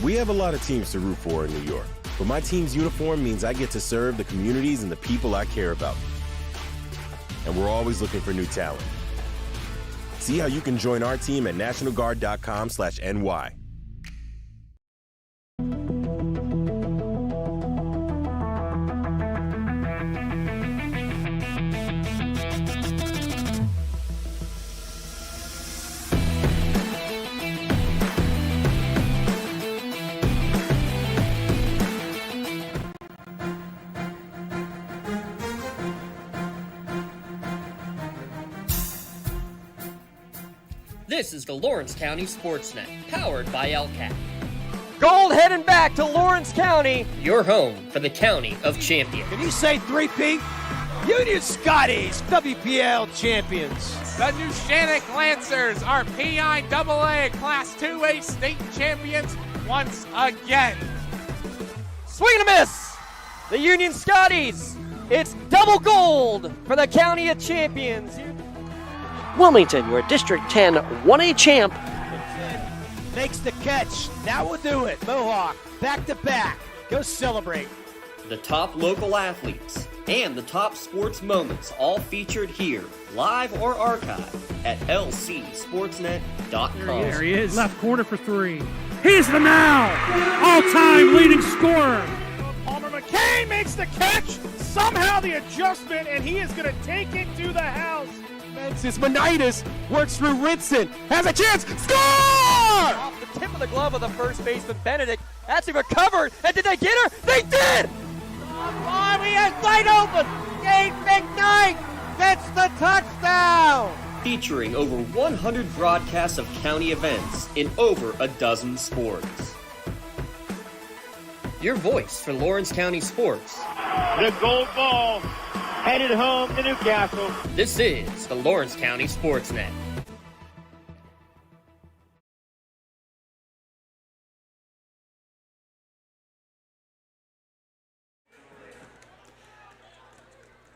We have a lot of teams to root for in New York, but my team's uniform means I get to serve the communities and the people I care about. And we're always looking for new talent. See how you can join our team at nationalguard.com/NY. This is the Lawrence County SportsNet, powered by LCAT. Gold heading back to Lawrence County. Your home for the County of Champions. Can you say three-peat? Union Scotties, WPL champions. The New Shannock Lancers are PIAA Class 2A state champions once again. Swing and a miss. The Union Scotties. It's double gold for the County of Champions. Wilmington, your District 10 1A champ. Makes the catch. That will do it. Mohawk, back to back. Go celebrate. The top local athletes and the top sports moments all featured here, live or archived at lcsportsnet.com. There he is. Left corner for three. He's the now all-time leading scorer. Palmer McCain makes the catch. Somehow the adjustment, and he is going to take it to the house. Francis Monitis works through Rinson. Has a chance. Score! Off the tip of the glove of the first baseman, Benedict. Actually recovered. And did they get her? They did! Oh, he has wide open. Dave McKnight gets the touchdown. Featuring over 100 broadcasts of county events in over a dozen sports. Your voice for Lawrence County sports. The gold ball headed home to Newcastle. This is the Lawrence County SportsNet.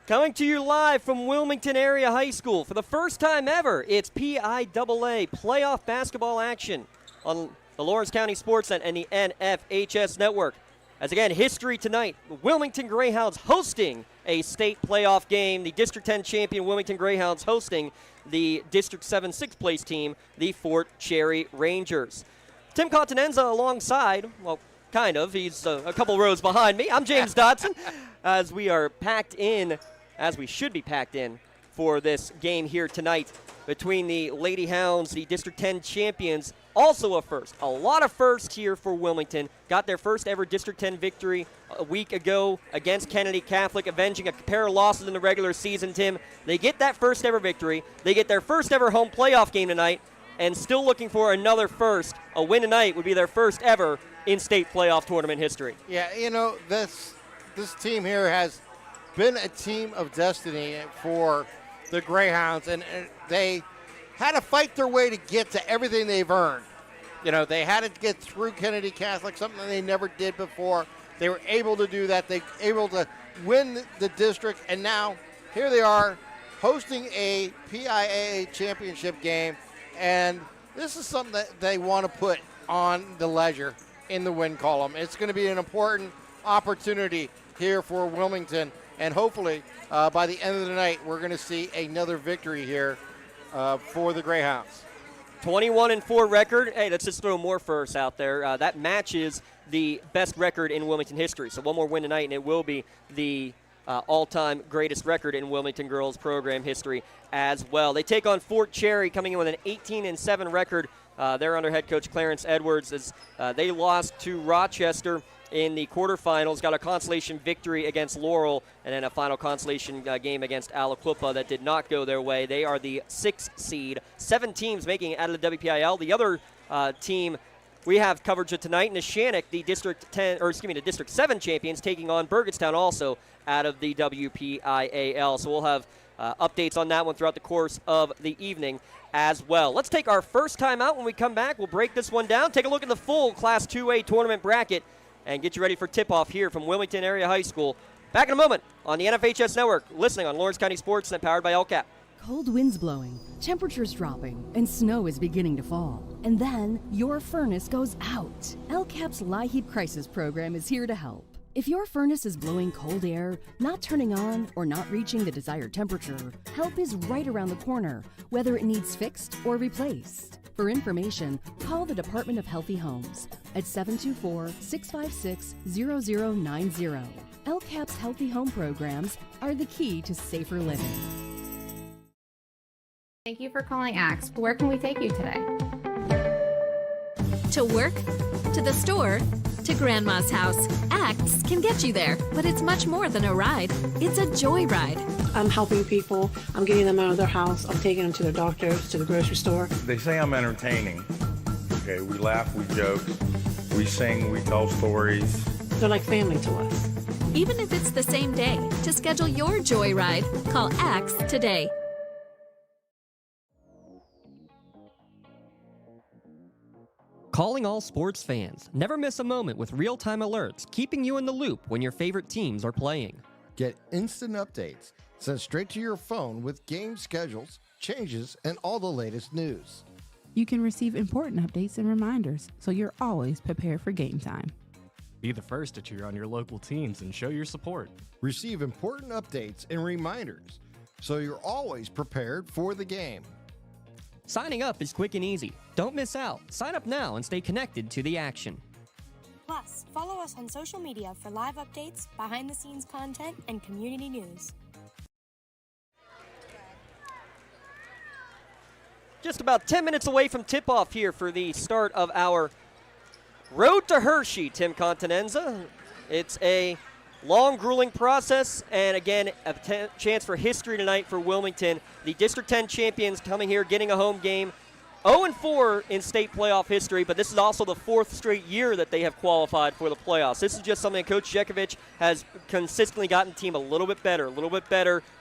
Coming to you live from Wilmington Area High School. For the first time ever, it's PIAA playoff basketball action on the Lawrence County SportsNet and the NFHS Network. As again, history tonight, the Wilmington Greyhounds hosting a state playoff game. The District 10 champion Wilmington Greyhounds hosting the District 7 sixth place team, the Fort Cherry Rangers. Tim Continenza alongside, well, kind of. He's a couple rows behind me. I'm James Dodson, as we are packed in, as we should be packed in, for this game here tonight between the Lady Hounds, the District 10 champions. Also a first. A lot of firsts here for Wilmington. Got their first ever District 10 victory a week ago against Kennedy Catholic, avenging a pair of losses in the regular season, Tim. They get that first ever victory. They get their first ever home playoff game tonight, and still looking for another first. A win tonight would be their first ever in-state playoff tournament history. Yeah, you know, this team here has been a team of destiny for the Greyhounds, and they had to fight their way to get to everything they've earned. You know, they had to get through Kennedy Catholic, something they never did before. They were able to do that. They were able to win the district, and now here they are hosting a PIAA championship game, and this is something that they want to put on the ledger in the win column. It's going to be an important opportunity here for Wilmington, and hopefully by the end of the night we're going to see another victory here for the Greyhounds. 21-4 record. Hey, let's just throw more firsts out there. That matches the best record in Wilmington history. So one more win tonight, and it will be the all-time greatest record in Wilmington girls program history as well. They take on Fort Cherry, coming in with an 18-7 record. They're under head coach Clarence Edwards, as they lost to Rochester in the quarterfinals, got a consolation victory against Laurel, and then a final consolation game against Aliquippa that did not go their way. They are the 6th seed. 7 teams making it out of the WPIL. The other team we have coverage of tonight, Neshannock, the District 7 champions, taking on Burgettstown, also out of the WPIAL. So we'll have updates on that one throughout the course of the evening as well. Let's take our first time out. When we come back, we'll break this one down, take a look at the full Class 2A tournament bracket, and get you ready for tip-off here from Wilmington Area High School. Back in a moment on the NFHS Network, listening on Lawrence County SportsNet, powered by LCAP. Cold winds blowing, temperatures dropping, and snow is beginning to fall. And then your furnace goes out. LCAP's LIHEAP Crisis Program is here to help. If your furnace is blowing cold air, not turning on, or not reaching the desired temperature, help is right around the corner, whether it needs fixed or replaced. For information, call the Department of Healthy Homes at 724-656-0090. LCAP's Healthy Home programs are the key to safer living. Thank you for calling Axe. Where can we take you today? To work, to the store, to Grandma's house. Axe can get you there, but it's much more than a ride. It's a joyride. I'm helping people. I'm getting them out of their house. I'm taking them to their doctors, to the grocery store. They say I'm entertaining. Okay, we laugh, we joke, we sing, we tell stories. They're like family to us. Even if it's the same day, to schedule your joyride, call Axe today. Calling all sports fans. Never miss a moment with real-time alerts, keeping you in the loop when your favorite teams are playing. Get instant updates sent straight to your phone with game schedules, changes, and all the latest news. You can receive important updates and reminders, so you're always prepared for game time. Be the first to cheer on your local teams and show your support. Receive important updates and reminders, so you're always prepared for the game. Signing up is quick and easy. Don't miss out. Sign up now and stay connected to the action. Plus, follow us on social media for live updates, behind-the-scenes content, and community news. Just about 10 minutes away from tip-off here for the start of our Road to Hershey, Tim Continenza. It's a long, grueling process, and again, a chance for history tonight for Wilmington. The District 10 champions coming here, getting a home game. 0-4 in state playoff history, but this is also the fourth straight year that they have qualified for the playoffs. This is just something Coach Jekovic has consistently gotten the team a little bit better.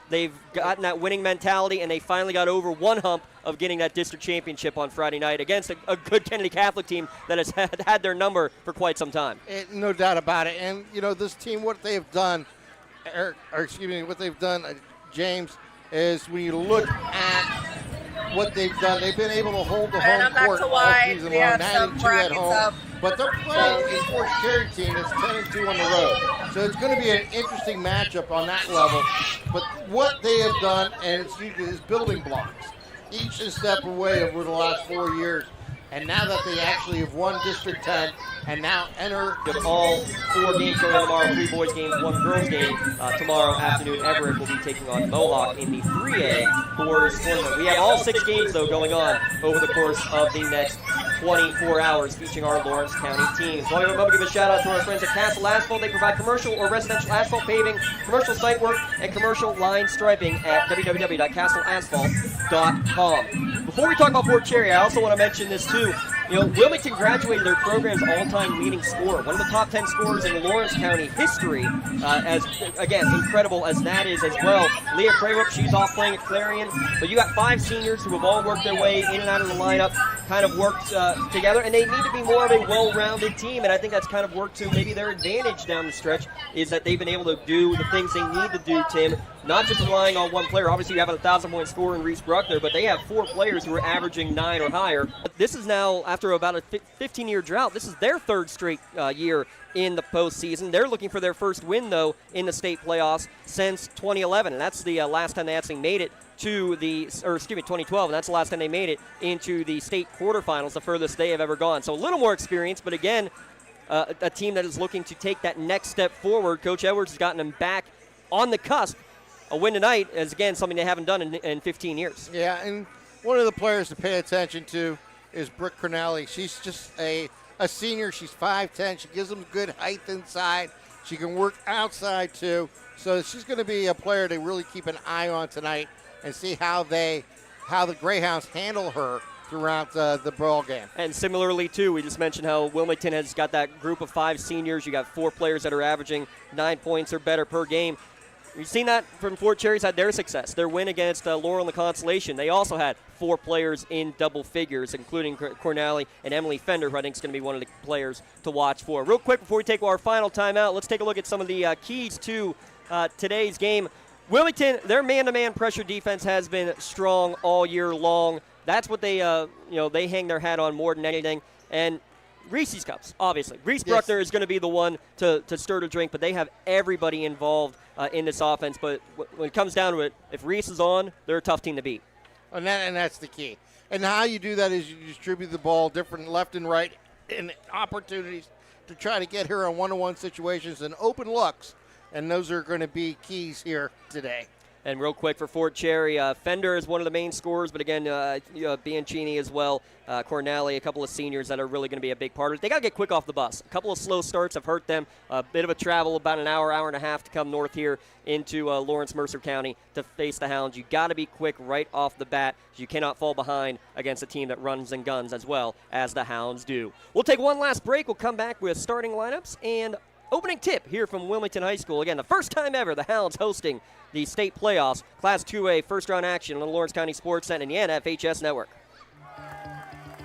They've gotten that winning mentality, and they finally got over one hump of getting that district championship on Friday night against a good Kennedy Catholic team that has had their number for quite some time. No doubt about it. And, you know, this team, what they've done, James, is when you look at what they've done, they've been able to hold the home court all season long, 9-2 at home. But they're playing a Fort Cherry team that's 10-2 on the road. So it's going to be an interesting matchup on that level. But what they have done, and it's building blocks, each a step away over the last 4 years. And now that they actually have won District 10 and now enter all 4 games going on tomorrow, 3 boys games, 1 girls game. Tomorrow afternoon, Everett will be taking on Mohawk in the 3A boys tournament. We have all 6 games, though, going on over the course of the next 24 hours featuring our Lawrence County teams. While we're about to give a shout out to our friends at Castle Asphalt. They provide commercial or residential asphalt paving, commercial site work, and commercial line striping at www.castleasphalt.com. Before we talk about Fort Cherry, I also want to mention this too. You know, Wilmington graduated their program's all-time leading scorer, one of the top 10 scorers in Lawrence County history, as, again, incredible as that is as well. Leah Craywup, she's off playing at Clarion, but you got 5 seniors who have all worked their way in and out of the lineup, kind of worked together, and they need to be more of a well-rounded team, and I think that's kind of worked to maybe their advantage down the stretch, is that they've been able to do the things they need to do, Tim, not just relying on one player. Obviously, you have a 1,000-point scorer in Reese Bruckner, but they have 4 players who are averaging 9 or higher. This is now, after about a 15-year drought, this is their 3rd straight year in the postseason. They're looking for their first win, though, in the state playoffs since 2011, and that's the last time they actually made it to 2012, and that's the last time they made it into the state quarterfinals, the furthest they have ever gone. So a little more experience, but again, a team that is looking to take that next step forward. Coach Edwards has gotten them back on the cusp. A win tonight is, again, something they haven't done in 15 years. Yeah, and one of the players to pay attention to is Brooke Cornelli. She's just a senior. She's 5'10". She gives them good height inside. She can work outside, too. So she's going to be a player to really keep an eye on tonight and see how the Greyhounds handle her throughout the ball game. And similarly, too, we just mentioned how Wilmington has got that group of 5 seniors. You got 4 players that are averaging 9 points or better per game. We've seen that from Fort Cherry's had their success. Their win against Laurel and the Constellation, they also had 4 players in double figures, including Cornally and Emily Fender, who I think is going to be one of the players to watch for. Real quick, before we take our final timeout, let's take a look at some of the keys to today's game. Wilmington, their man-to-man pressure defense has been strong all year long. That's what they, they hang their hat on more than anything. And Reese's Cups, obviously. Reese Bruckner is going to be the one to stir the drink, but they have everybody involved in this offense. But when it comes down to it, if Reese is on, they're a tough team to beat. And that's the key. And how you do that is you distribute the ball different left and right in opportunities to try to get her in one-on-one situations and open looks. And those are going to be keys here today. And real quick for Fort Cherry, Fender is one of the main scorers, but again, Bianchini as well, Cornelli, a couple of seniors that are really going to be a big part of it. They got to get quick off the bus. A couple of slow starts have hurt them. A bit of a travel, about an hour and a half to come north here into Lawrence, Mercer County to face the Hounds. You got to be quick right off the bat. You cannot fall behind against a team that runs and guns as well as the Hounds do. We'll take one last break. We'll come back with starting lineups and opening tip here from Wilmington High School. Again, the first time ever the Hounds hosting the state playoffs, Class 2A first-round action on the Lawrence County SportsNet and the NFHS Network.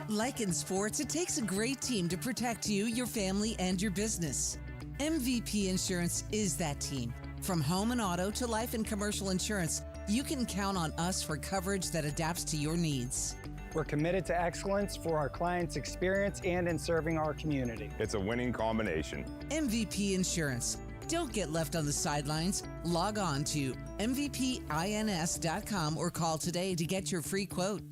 Like in sports, it takes a great team to protect you, your family, and your business. MVP Insurance is that team. From home and auto to life and commercial insurance, you can count on us for coverage that adapts to your needs. We're committed to excellence for our clients' experience and in serving our community. It's a winning combination. MVP Insurance. Don't get left on the sidelines. Log on to mvpins.com or call today to get your free quote.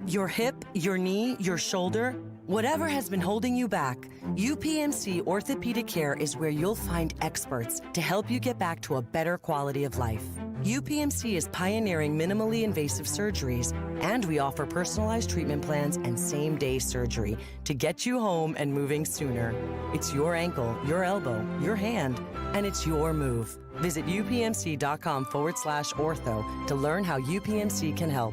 Your hip, your knee, your shoulder, whatever has been holding you back, UPMC Orthopedic Care is where you'll find experts to help you get back to a better quality of life. UPMC is pioneering minimally invasive surgeries, and we offer personalized treatment plans and same-day surgery to get you home and moving sooner. It's your ankle, your elbow, your hand, and it's your move. Visit upmc.com/ortho to learn how UPMC can help.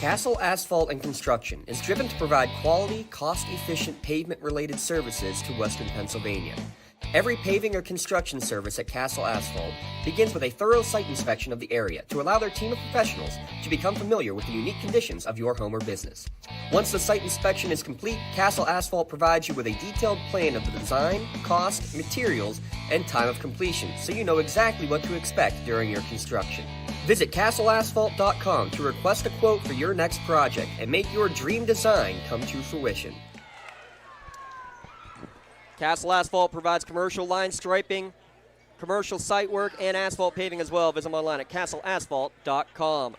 Castle Asphalt and Construction is driven to provide quality, cost-efficient pavement-related services to Western Pennsylvania. Every paving or construction service at Castle Asphalt begins with a thorough site inspection of the area to allow their team of professionals to become familiar with the unique conditions of your home or business. Once the site inspection is complete, Castle Asphalt provides you with a detailed plan of the design, cost, materials, and time of completion, so you know exactly what to expect during your construction. Visit castleasphalt.com to request a quote for your next project and make your dream design come to fruition. Castle Asphalt provides commercial line striping, commercial site work, and asphalt paving as well. Visit them online at castleasphalt.com.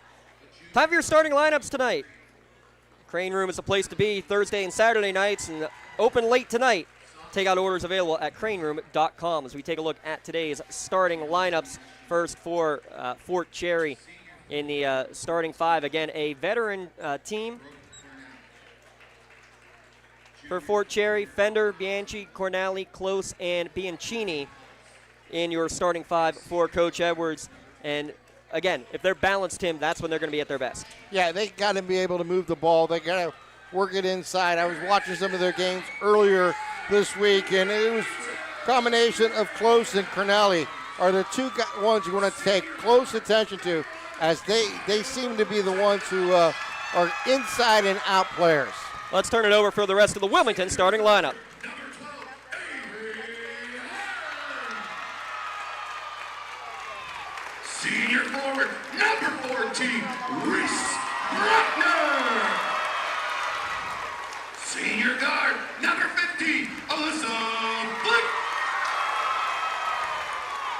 Time for your starting lineups tonight. Crane Room is the place to be Thursday and Saturday nights, and open late tonight. Takeout orders available at craneroom.com as we take a look at today's starting lineups. First for Fort Cherry in the starting five. Again, a veteran team. For Fort Cherry, Fender, Bianchi, Cornelli, Close, and Bianchini in your starting five for Coach Edwards. And again, if they're balanced, Tim, that's when they're going to be at their best. Yeah, they got to be able to move the ball. They got to work it inside. I was watching some of their games earlier this week, and it was a combination of Close and Cornelli are the two ones you want to take close attention to, as they seem to be the ones who are inside and out players. Let's turn it over for the rest of the Wilmington starting lineup. Senior forward, number 14, Reese Bruckner. Senior guard, number 15, Alyssa Blick.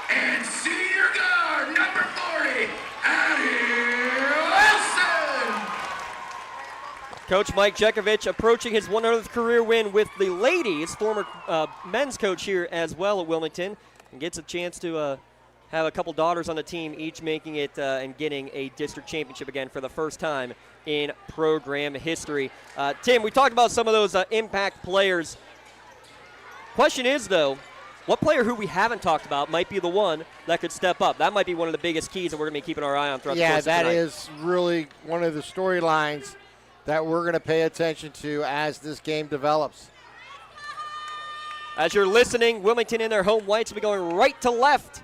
And senior guard, number 40, Addie Wilson. Coach Mike Jekovich approaching his 100th career win with the ladies, former men's coach here as well at Wilmington, and gets a chance to have a couple daughters on the team, each making it and getting a district championship again for the first time in program history. Tim, we talked about some of those impact players. Question is, though, what player who we haven't talked about might be the one that could step up? That might be one of the biggest keys that we're going to be keeping our eye on throughout the course of tonight. Yeah, that is really one of the storylines that we're going to pay attention to as this game develops. As you're listening, Wilmington in their home whites will be going right to left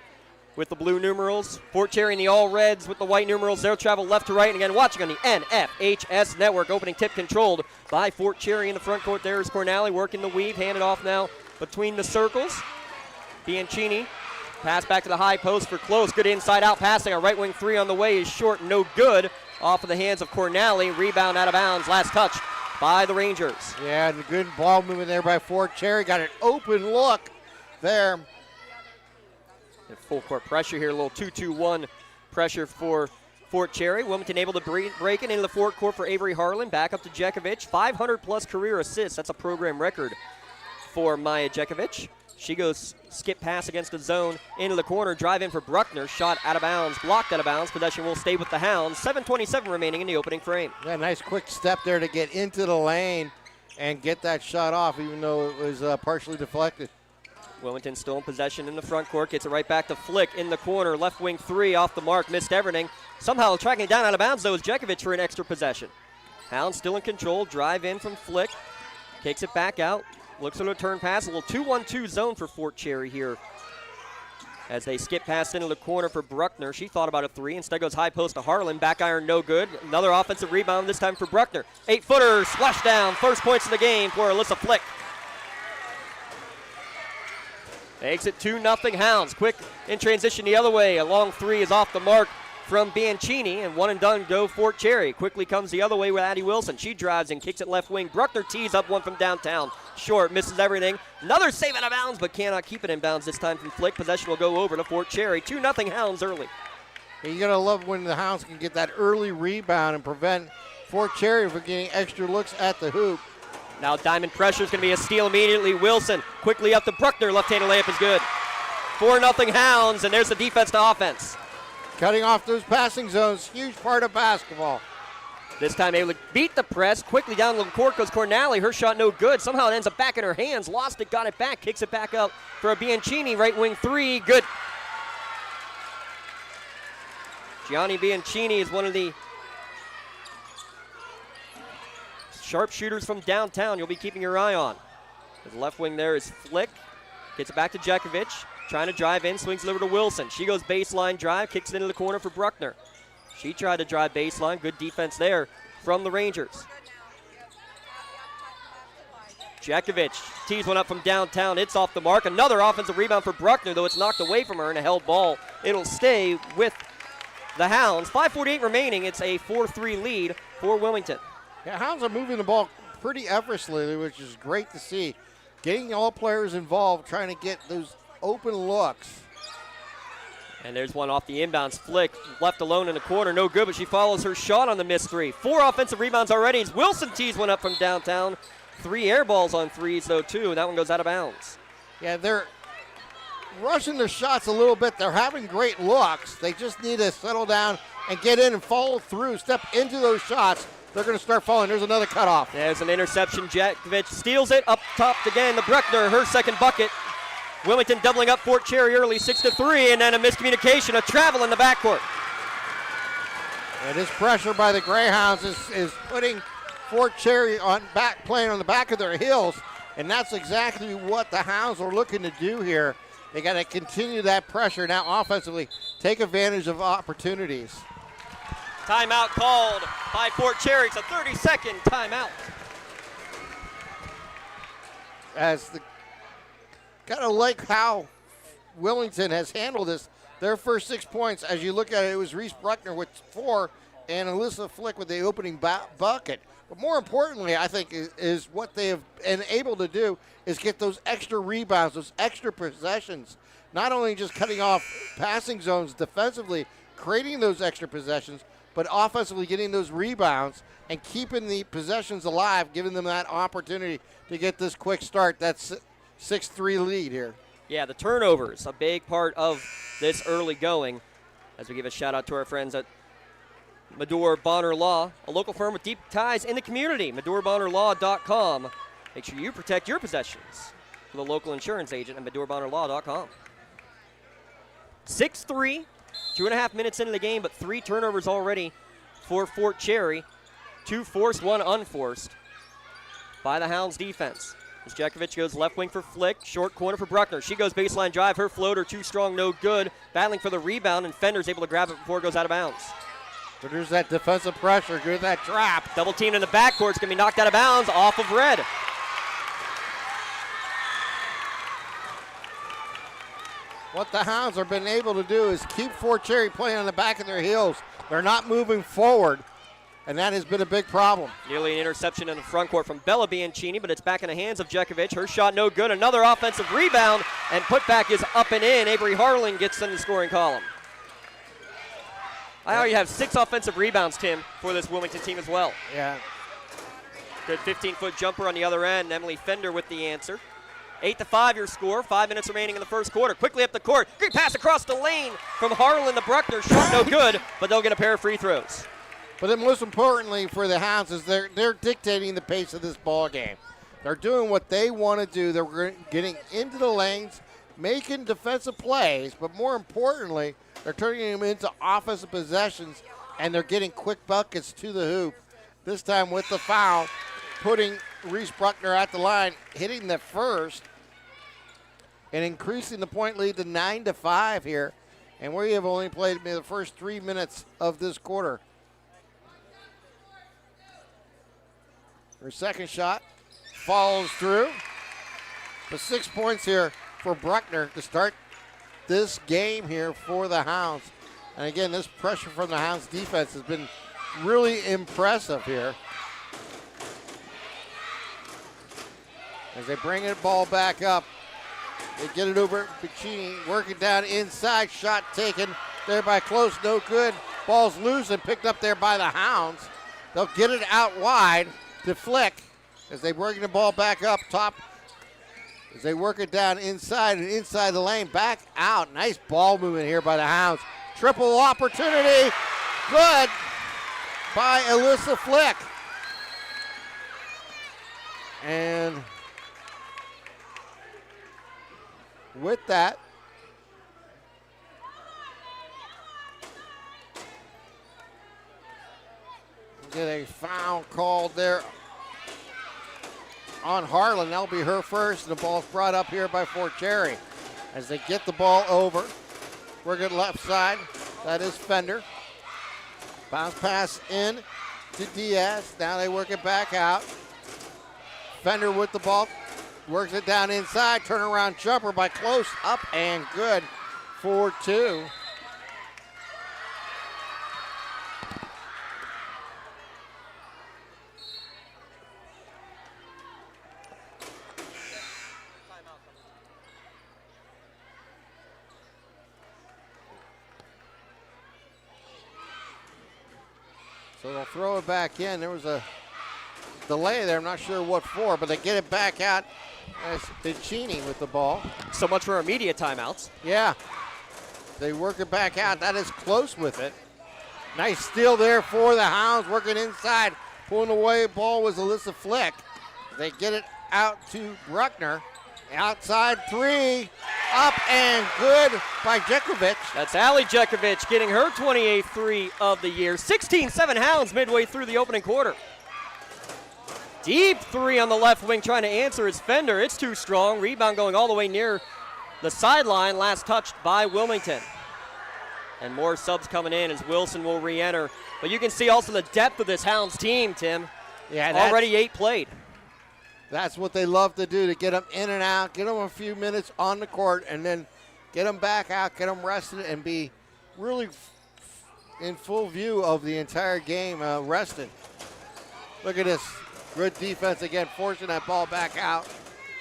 with the blue numerals. Fort Cherry and the all reds with the white numerals. They'll travel left to right. And again, watching on the NFHS network. Opening tip controlled by Fort Cherry in the front court. There is Cornally working the weave. Handed off now between the circles. Bianchini. Pass back to the high post for Close. Good inside out passing. A right wing three on the way is short. No good. Off of the hands of Cornally. Rebound out of bounds. Last touch by the Rangers. Yeah, and good ball movement there by Fort Cherry. Got an open look there. And full court pressure here. A little 2-2-1 pressure for Fort Cherry. Wilmington able to break it into the Fort court for Avery Harlan. Back up to Jekovic. 500-plus career assists. That's a program record for Maya Jekovic. She goes skip pass against the zone into the corner. Drive in for Bruckner. Shot out of bounds. Blocked out of bounds. Possession will stay with the Hounds. 7:27 remaining in the opening frame. Yeah, nice quick step there to get into the lane and get that shot off, even though it was partially deflected. Wilmington still in possession in the front court. Gets it right back to Flick in the corner. Left wing three off the mark. Missed everything. Somehow tracking it down out of bounds, though, is Jekovic for an extra possession. Hounds still in control. Drive in from Flick. Kicks it back out. Looks for a return pass. A little 2-1-2 zone for Fort Cherry here as they skip past into the corner for Bruckner. She thought about a three. Instead goes high post to Harlan. Back iron no good. Another offensive rebound this time for Bruckner. 8-footer splash down. First points of the game for Alyssa Flick. Makes it 2-0 Hounds. Quick in transition the other way. A long three is off the mark from Bianchini, and one and done go Fort Cherry. Quickly comes the other way with Addie Wilson. She drives and kicks it left wing. Bruckner tees up one from downtown. Short, misses everything. Another save out of bounds, but cannot keep it in bounds this time from Flick. Possession will go over to Fort Cherry. 2-0 Hounds early. You're going to love when the Hounds can get that early rebound and prevent Fort Cherry from getting extra looks at the hoop. Now diamond pressure is going to be a steal immediately. Wilson quickly up to Bruckner. Left-handed layup is good. 4-0 Hounds, and there's the defense to offense. Cutting off those passing zones, huge part of basketball. This time able to beat the press. Quickly down the court goes Cornally. Her shot no good. Somehow it ends up back in her hands. Lost it, got it back. Kicks it back up for a Bianchini. Right wing three. Good. Gianni Bianchini is one of the sharpshooters from downtown you'll be keeping your eye on. The left wing there is Flick. Gets it back to Jekovic. Trying to drive in, swings it over to Wilson. She goes baseline drive, kicks it into the corner for Bruckner. She tried to drive baseline. Good defense there from the Rangers. Jekovic tees one up from downtown. It's off the mark. Another offensive rebound for Bruckner, though it's knocked away from her and a held ball. It'll stay with the Hounds. 5:48 remaining. It's a 4-3 lead for Wilmington. Yeah, Hounds are moving the ball pretty effortlessly, which is great to see. Getting all players involved, trying to get those open looks. And there's one off the inbounds. Flick left alone in the corner. No good, but she follows her shot on the missed three. 4 offensive rebounds already as Wilson tees one up from downtown. 3 air balls on threes, though, too, and that one goes out of bounds. Yeah, they're rushing their shots a little bit. They're having great looks. They just need to settle down and get in and follow through, step into those shots. They're going to start falling. There's another cutoff. There's an interception. Jekovic steals it. Up top again. The Bruckner, her second bucket. Wilmington doubling up Fort Cherry early, 6-3, and then a miscommunication, a travel in the backcourt. And this pressure by the Greyhounds is putting Fort Cherry playing on the back of their heels, and that's exactly what the Hounds are looking to do here. They got to continue that pressure now offensively, take advantage of opportunities. Timeout called by Fort Cherry. It's a 30-second timeout. Gotta like how Wilmington has handled this. Their first 6 points, as you look at it, it was Reese Bruckner with 4 and Alyssa Flick with the opening bucket. But more importantly, I think, is what they have been able to do is get those extra rebounds, those extra possessions. Not only just cutting off passing zones defensively, creating those extra possessions, but offensively getting those rebounds and keeping the possessions alive, giving them that opportunity to get this quick start. That's 6-3 lead here. Yeah, the turnovers, a big part of this early going. As we give a shout out to our friends at Medore Bonner Law, a local firm with deep ties in the community. MedoreBonnerLaw.com. Make sure you protect your possessions with a local insurance agent at MedoreBonnerLaw.com. 6-3, 2.5 minutes into the game, but 3 turnovers already for Fort Cherry. 2 forced, 1 unforced by the Hounds defense. As Jekovic goes left wing for Flick, short corner for Bruckner. She goes baseline drive, her floater too strong, no good. Battling for the rebound, and Fender's able to grab it before it goes out of bounds. But there's that defensive pressure, good that trap. Double teamed in the backcourt, it's going to be knocked out of bounds off of Red. What the Hounds have been able to do is keep Fort Cherry playing on the back of their heels. They're not moving forward, and that has been a big problem. Nearly an interception in the front court from Bella Bianchini, but it's back in the hands of Jekovic. Her shot no good. Another offensive rebound, and putback is up and in. Avery Harlan gets in the scoring column. I already have 6 offensive rebounds, Tim, for this Wilmington team as well. Yeah. Good 15-foot jumper on the other end. Emily Fender with the answer. 8-5 your score. 5 minutes remaining in the first quarter. Quickly up the court. Great pass across the lane from Harlan to Bruckner. Shot no good, but they'll get a pair of free throws. But then most importantly for the Hounds is they're dictating the pace of this ball game. They're doing what they want to do. They're getting into the lanes, making defensive plays, but more importantly, they're turning them into offensive possessions, and they're getting quick buckets to the hoop. This time with the foul, putting Reese Bruckner at the line, hitting the first, and increasing the point lead to 9-5 here. And we have only played the first 3 minutes of this quarter. Her second shot follows through. But 6 points here for Bruckner to start this game here for the Hounds. And again, this pressure from the Hounds defense has been really impressive here. As they bring the ball back up, they get it over Piccini, working down inside, shot taken there by Close, no good. Ball's loose and picked up there by the Hounds. They'll get it out wide to Flick as they bring the ball back up top. As they work it down inside and inside the lane, back out. Nice ball movement here by the Hounds. Triple opportunity, good by Alyssa Flick. And with that, we'll get a foul called there on Harlan. That'll be her first, and the ball's brought up here by Fort Cherry. As they get the ball over, work it left side. That is Fender. Bounce pass in to Diaz. Now they work it back out. Fender with the ball. Works it down inside. Turnaround jumper by Close. Up and good for 2. So they'll throw it back in. There was a delay there. I'm not sure what for, but they get it back out as Piccini with the ball. So much for immediate timeouts. Yeah. They work it back out. That is Close with it. Nice steal there for the Hounds. Working inside. Pulling away. Ball was Alyssa Flick. They get it out to Bruckner. Outside 3. Up and good by Jekovic. That's Allie Jekovic getting her 28th 3 of the year. 16-7 Hounds midway through the opening quarter. Deep 3 on the left wing trying to answer is Fender. It's too strong. Rebound going all the way near the sideline. Last touched by Wilmington. And more subs coming in as Wilson will re-enter. But you can see also the depth of this Hounds team, Tim. Yeah, already 8 played. That's what they love to do, to get them in and out, get them a few minutes on the court, and then get them back out, get them rested, and be really in full view of the entire game rested. Look at this. Good defense again, forcing that ball back out.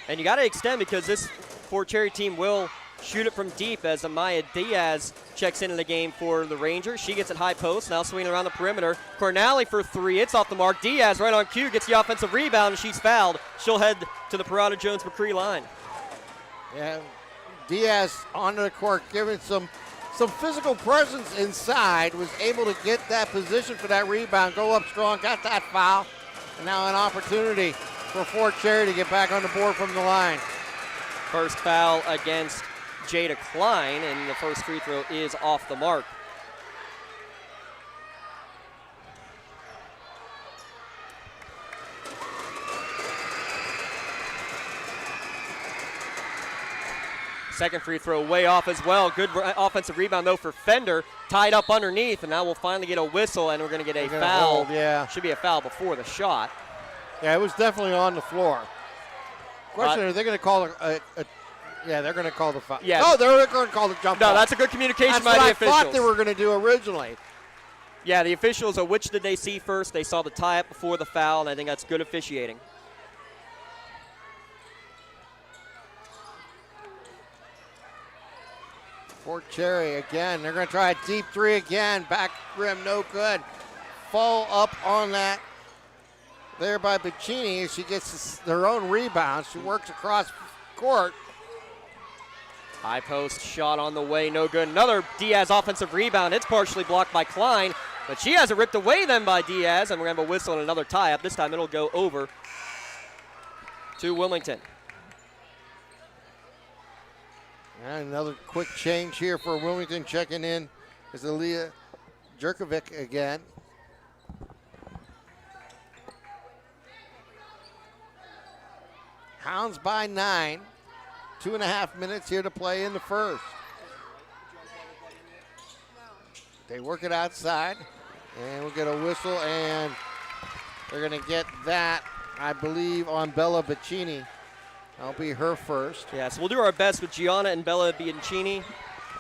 And you got to extend because this Fort Cherry team will shoot it from deep as Amaya Diaz checks into the game for the Rangers. She gets it high post, now swinging around the perimeter. Cornally for 3, it's off the mark. Diaz right on cue, gets the offensive rebound, and she's fouled. She'll head to the Parada Jones-McCree line. Yeah, Diaz onto the court, giving some physical presence inside, was able to get that position for that rebound, go up strong, got that foul. And now an opportunity for Fort Cherry to get back on the board from the line. First foul against Jada Klein, and the first free throw is off the mark. Second free throw way off as well. Good offensive rebound, though, for Fender. Tied up underneath, and now we'll finally get a whistle, and we're going to get a foul. Hold, yeah. Should be a foul before the shot. Yeah, it was definitely on the floor. Question, are they going to call yeah, they're going to call the foul. Yeah. No, they're going to call the jump ball. No, that's a good communication by the That's officials. what I thought they were going to do originally. Yeah, the officials, which did they see first? They saw the tie-up before the foul, and I think that's good officiating. Fort Cherry again. They're going to try a deep three again. Back rim, no good. Fall up on that there by Bacchini. She gets her own rebound. She works across court. High post shot on the way, no good. Another Diaz offensive rebound. It's partially blocked by Klein, but she has it ripped away then by Diaz, and we're going to have a whistle and another tie-up. This time it'll go over to Wilmington. And another quick change here for Wilmington. Checking in is Aaliyah Jerkovic again. Hounds by 9. 2.5 minutes here to play in the first. They work it outside, and we'll get a whistle, and they're going to get that, I believe, on Bella Bacchini. That'll be her first. Yeah, so we'll do our best with Gianna and Bella Bianchini,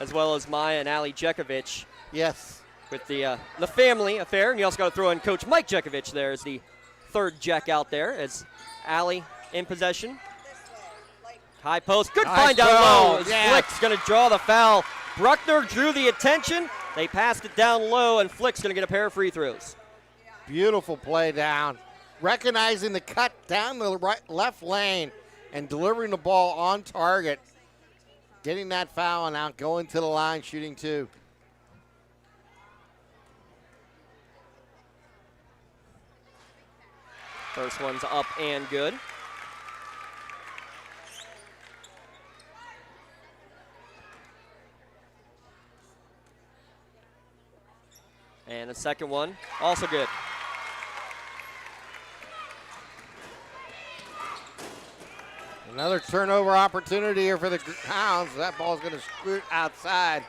as well as Maya and Ali Jekovic. Yes. With the family affair, and you also got to throw in Coach Mike Jekovic there as the third Jack out there, as Ali in possession. High post, good find down low. Flick's going to draw the foul. Bruckner drew the attention. They passed it down low, and Flick's going to get a pair of free throws. Beautiful play down. Recognizing the cut down the left lane and delivering the ball on target. Getting that foul and out, going to the line, shooting two. First one's up and good. And the second one, also good. Another turnover opportunity here for the Hounds. That ball's going to scoot outside.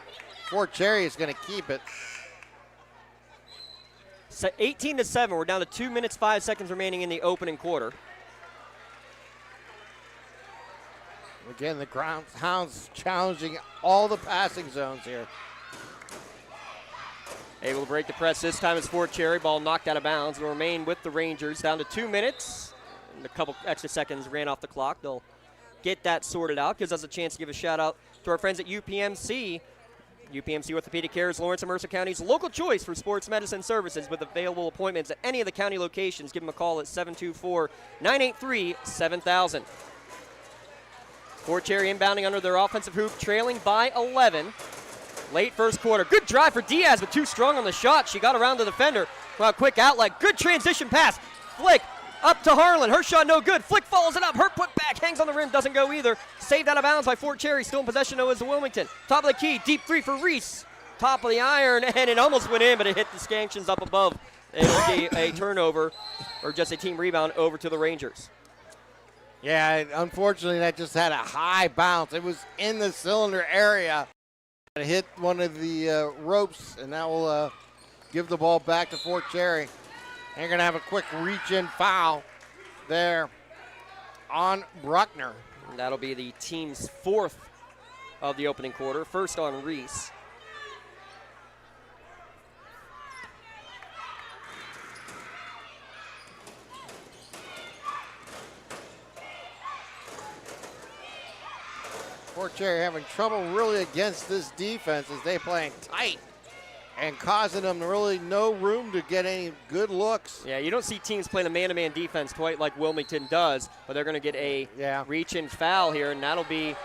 Fort Cherry is going to keep it. So 18-7. We're down to 2 minutes, 5 seconds remaining in the opening quarter. Again, the Hounds challenging all the passing zones here. Able to break the press this time is Fort Cherry. Ball knocked out of bounds. It'll remain with the Rangers. Down to 2 minutes. And a couple extra seconds ran off the clock. They'll get that sorted out. Gives us a chance to give a shout out to our friends at UPMC. UPMC Orthopedic Care is Lawrence and Mercer County's local choice for sports medicine services with available appointments at any of the county locations. Give them a call at 724-983-7000. Fort Cherry inbounding under their offensive hoop, trailing by 11. Late first quarter. Good drive for Diaz, but too strong on the shot. She got around the defender. Well, quick outlet. Good transition pass. Flick up to Harlan. Her shot no good. Flick follows it up. Her putback hangs on the rim. Doesn't go either. Saved out of bounds by Fort Cherry. Still in possession, though, is the Wilmington. Top of the key. Deep three for Reese. Top of the iron, and it almost went in, but it hit the stanchions up above. It'll be a turnover, or just a team rebound over to the Rangers. Yeah, unfortunately, that just had a high bounce. It was in the cylinder area. It hit one of the ropes, and that will give the ball back to Fort Cherry. And you're going to have a quick reach-in foul there on Bruckner. And that'll be the team's fourth of the opening quarter. First on Reese. Fort Cherry having trouble really against this defense as they playing tight and causing them really no room to get any good looks. Yeah, you don't see teams playing a man-to-man defense quite like Wilmington does, but they're going to get a reach-in foul here, and that'll be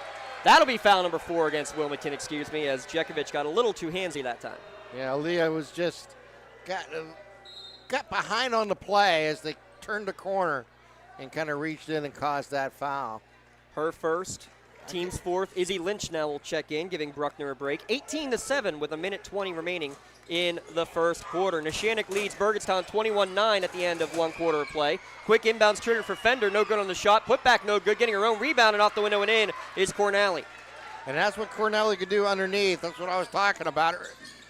foul number 4 against Wilmington, as Jekovic got a little too handsy that time. Yeah, Aaliyah was just got behind on the play as they turned the corner and kind of reached in and caused that foul. Her first. Team's fourth. Izzy Lynch now will check in, giving Bruckner a break. 18-7 with 1:20 remaining in the first quarter. Neshannock leads Burgettstown 21-9 at the end of one quarter of play. Quick inbounds trigger for Fender. No good on the shot. Put back no good. Getting her own rebound and off the window and in is Cornally. And that's what Cornelli could do underneath. That's what I was talking about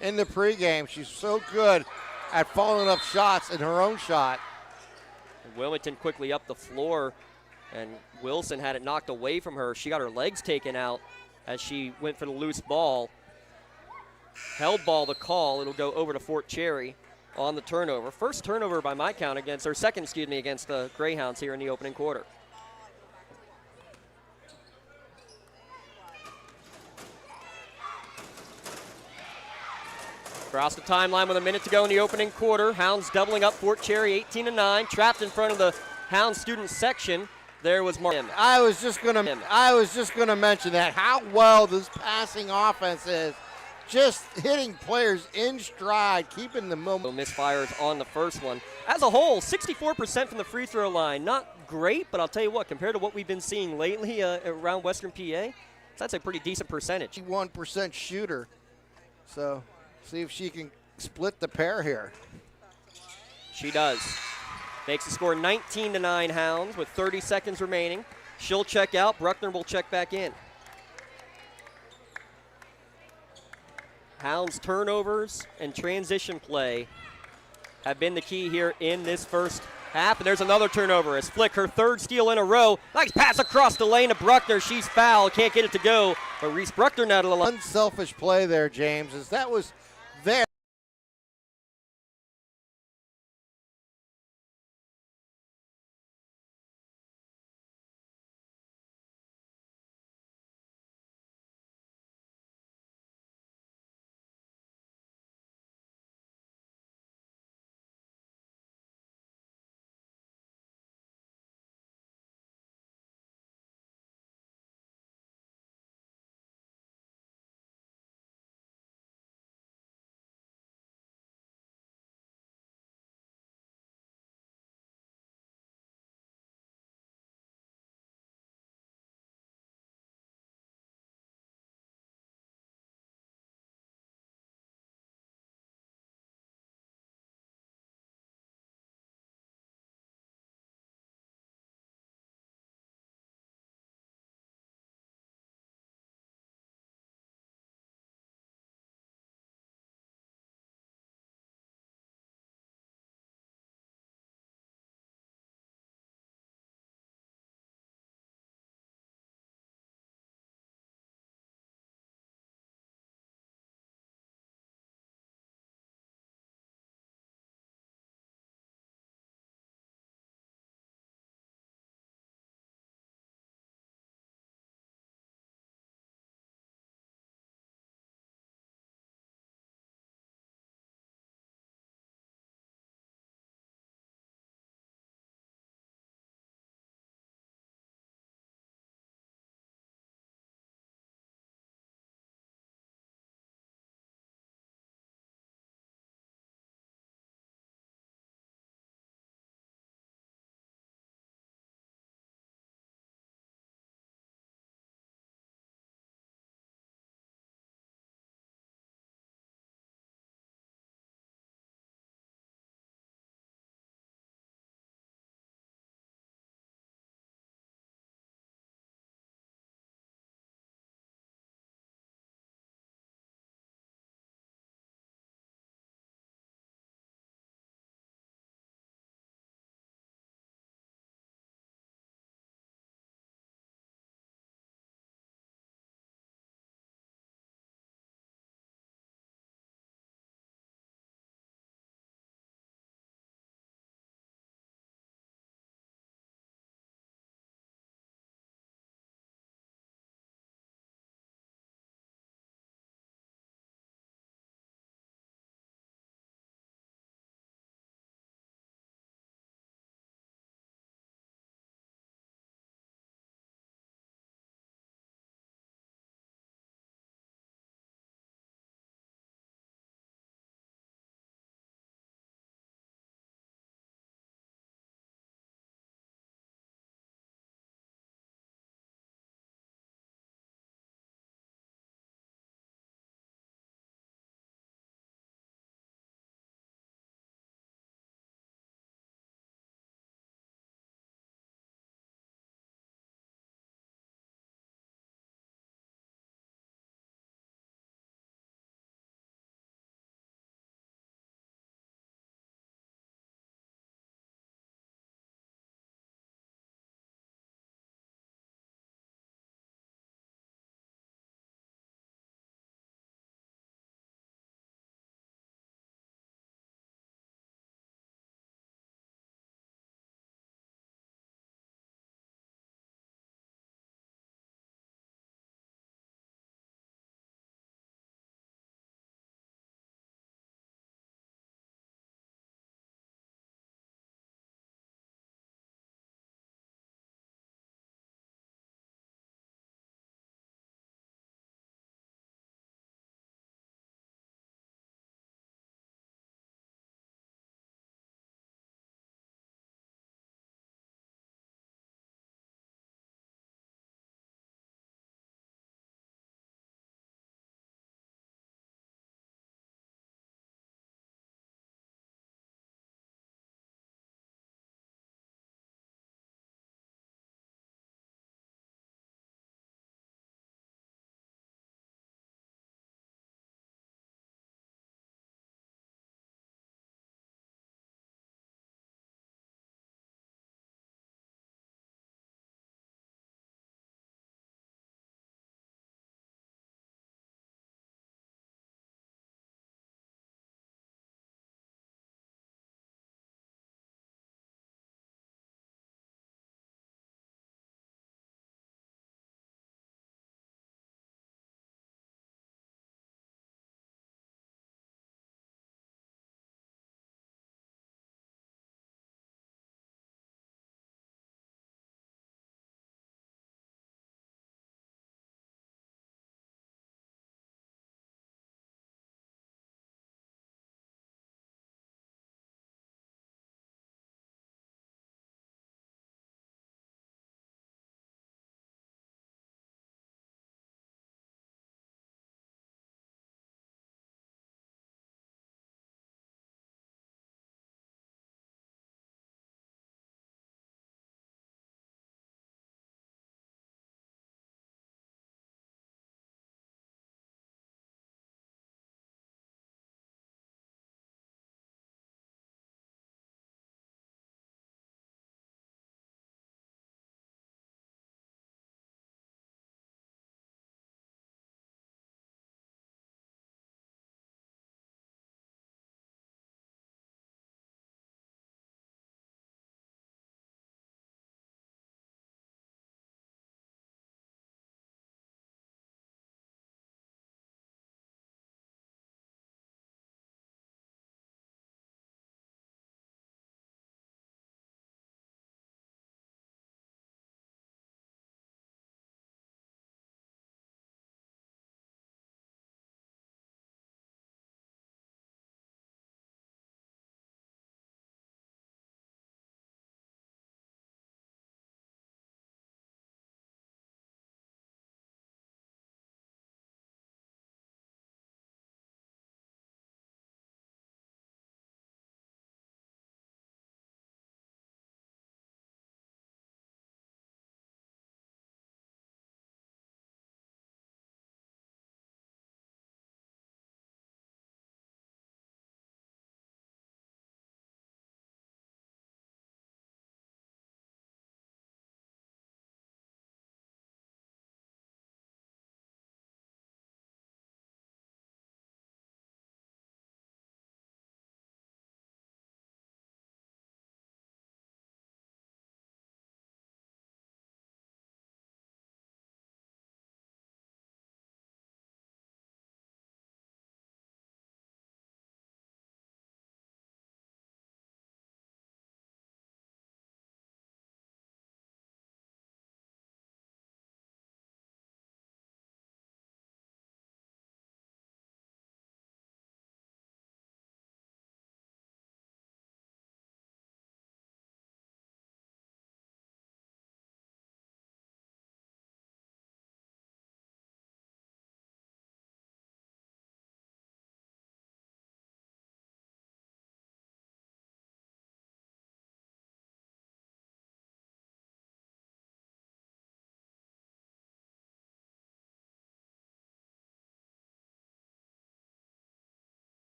in the pregame. She's so good at following up shots in her own shot. Wilmington quickly up the floor, and Wilson had it knocked away from her. She got her legs taken out as she went for the loose ball. Held ball the call. It'll go over to Fort Cherry on the turnover. First turnover by my count second against the Greyhounds here in the opening quarter. Across the timeline with a minute to go in the opening quarter. Hounds doubling up Fort Cherry 18-9. Trapped in front of the Hounds student section. There was Martin. I was just gonna mention that, how well this passing offense is. Just hitting players in stride, keeping the moment. Misfires on the first one. As a whole, 64% from the free throw line. Not great, but I'll tell you what, compared to what we've been seeing lately around Western PA, that's a pretty decent percentage. 1% shooter. So see if she can split the pair here. She does. Makes the score 19-9 Hounds with 30 seconds remaining. She'll check out. Bruckner will check back in. Hounds turnovers and transition play have been the key here in this first half. And there's another turnover as Flick, her third steal in a row. Nice pass across the lane to Bruckner. She's fouled, can't get it to go. But Reese Bruckner now to the line. Unselfish play there, James, as that was there.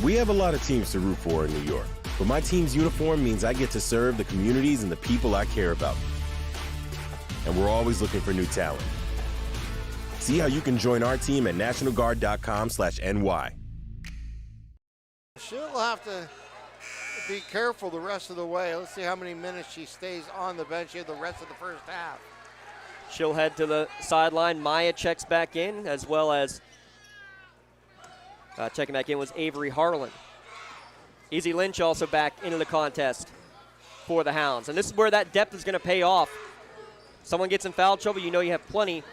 We have a lot of teams to root for in New York, but my team's uniform means I get to serve the communities and the people I care about. And we're always looking for new talent. See how you can join our team at nationalguard.com/NY. She'll have to be careful the rest of the way. Let's see how many minutes she stays on the bench here the rest of the first half. She'll head to the sideline. Maya checks back in, as well as checking back in was Avery Harlan. Easy Lynch also back into the contest for the Hounds. And this is where that depth is going to pay off. Someone gets in foul trouble, you know you have plenty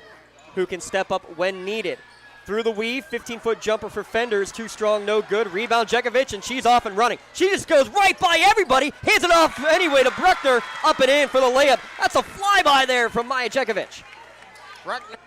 who can step up when needed. Through the weave, 15-foot jumper for Fenders, too strong, no good. Rebound Jekovic, and she's off and running. She just goes right by everybody, hands it off anyway to Bruckner, up and in for the layup. That's a flyby there from Maya Jekovic. Bruckner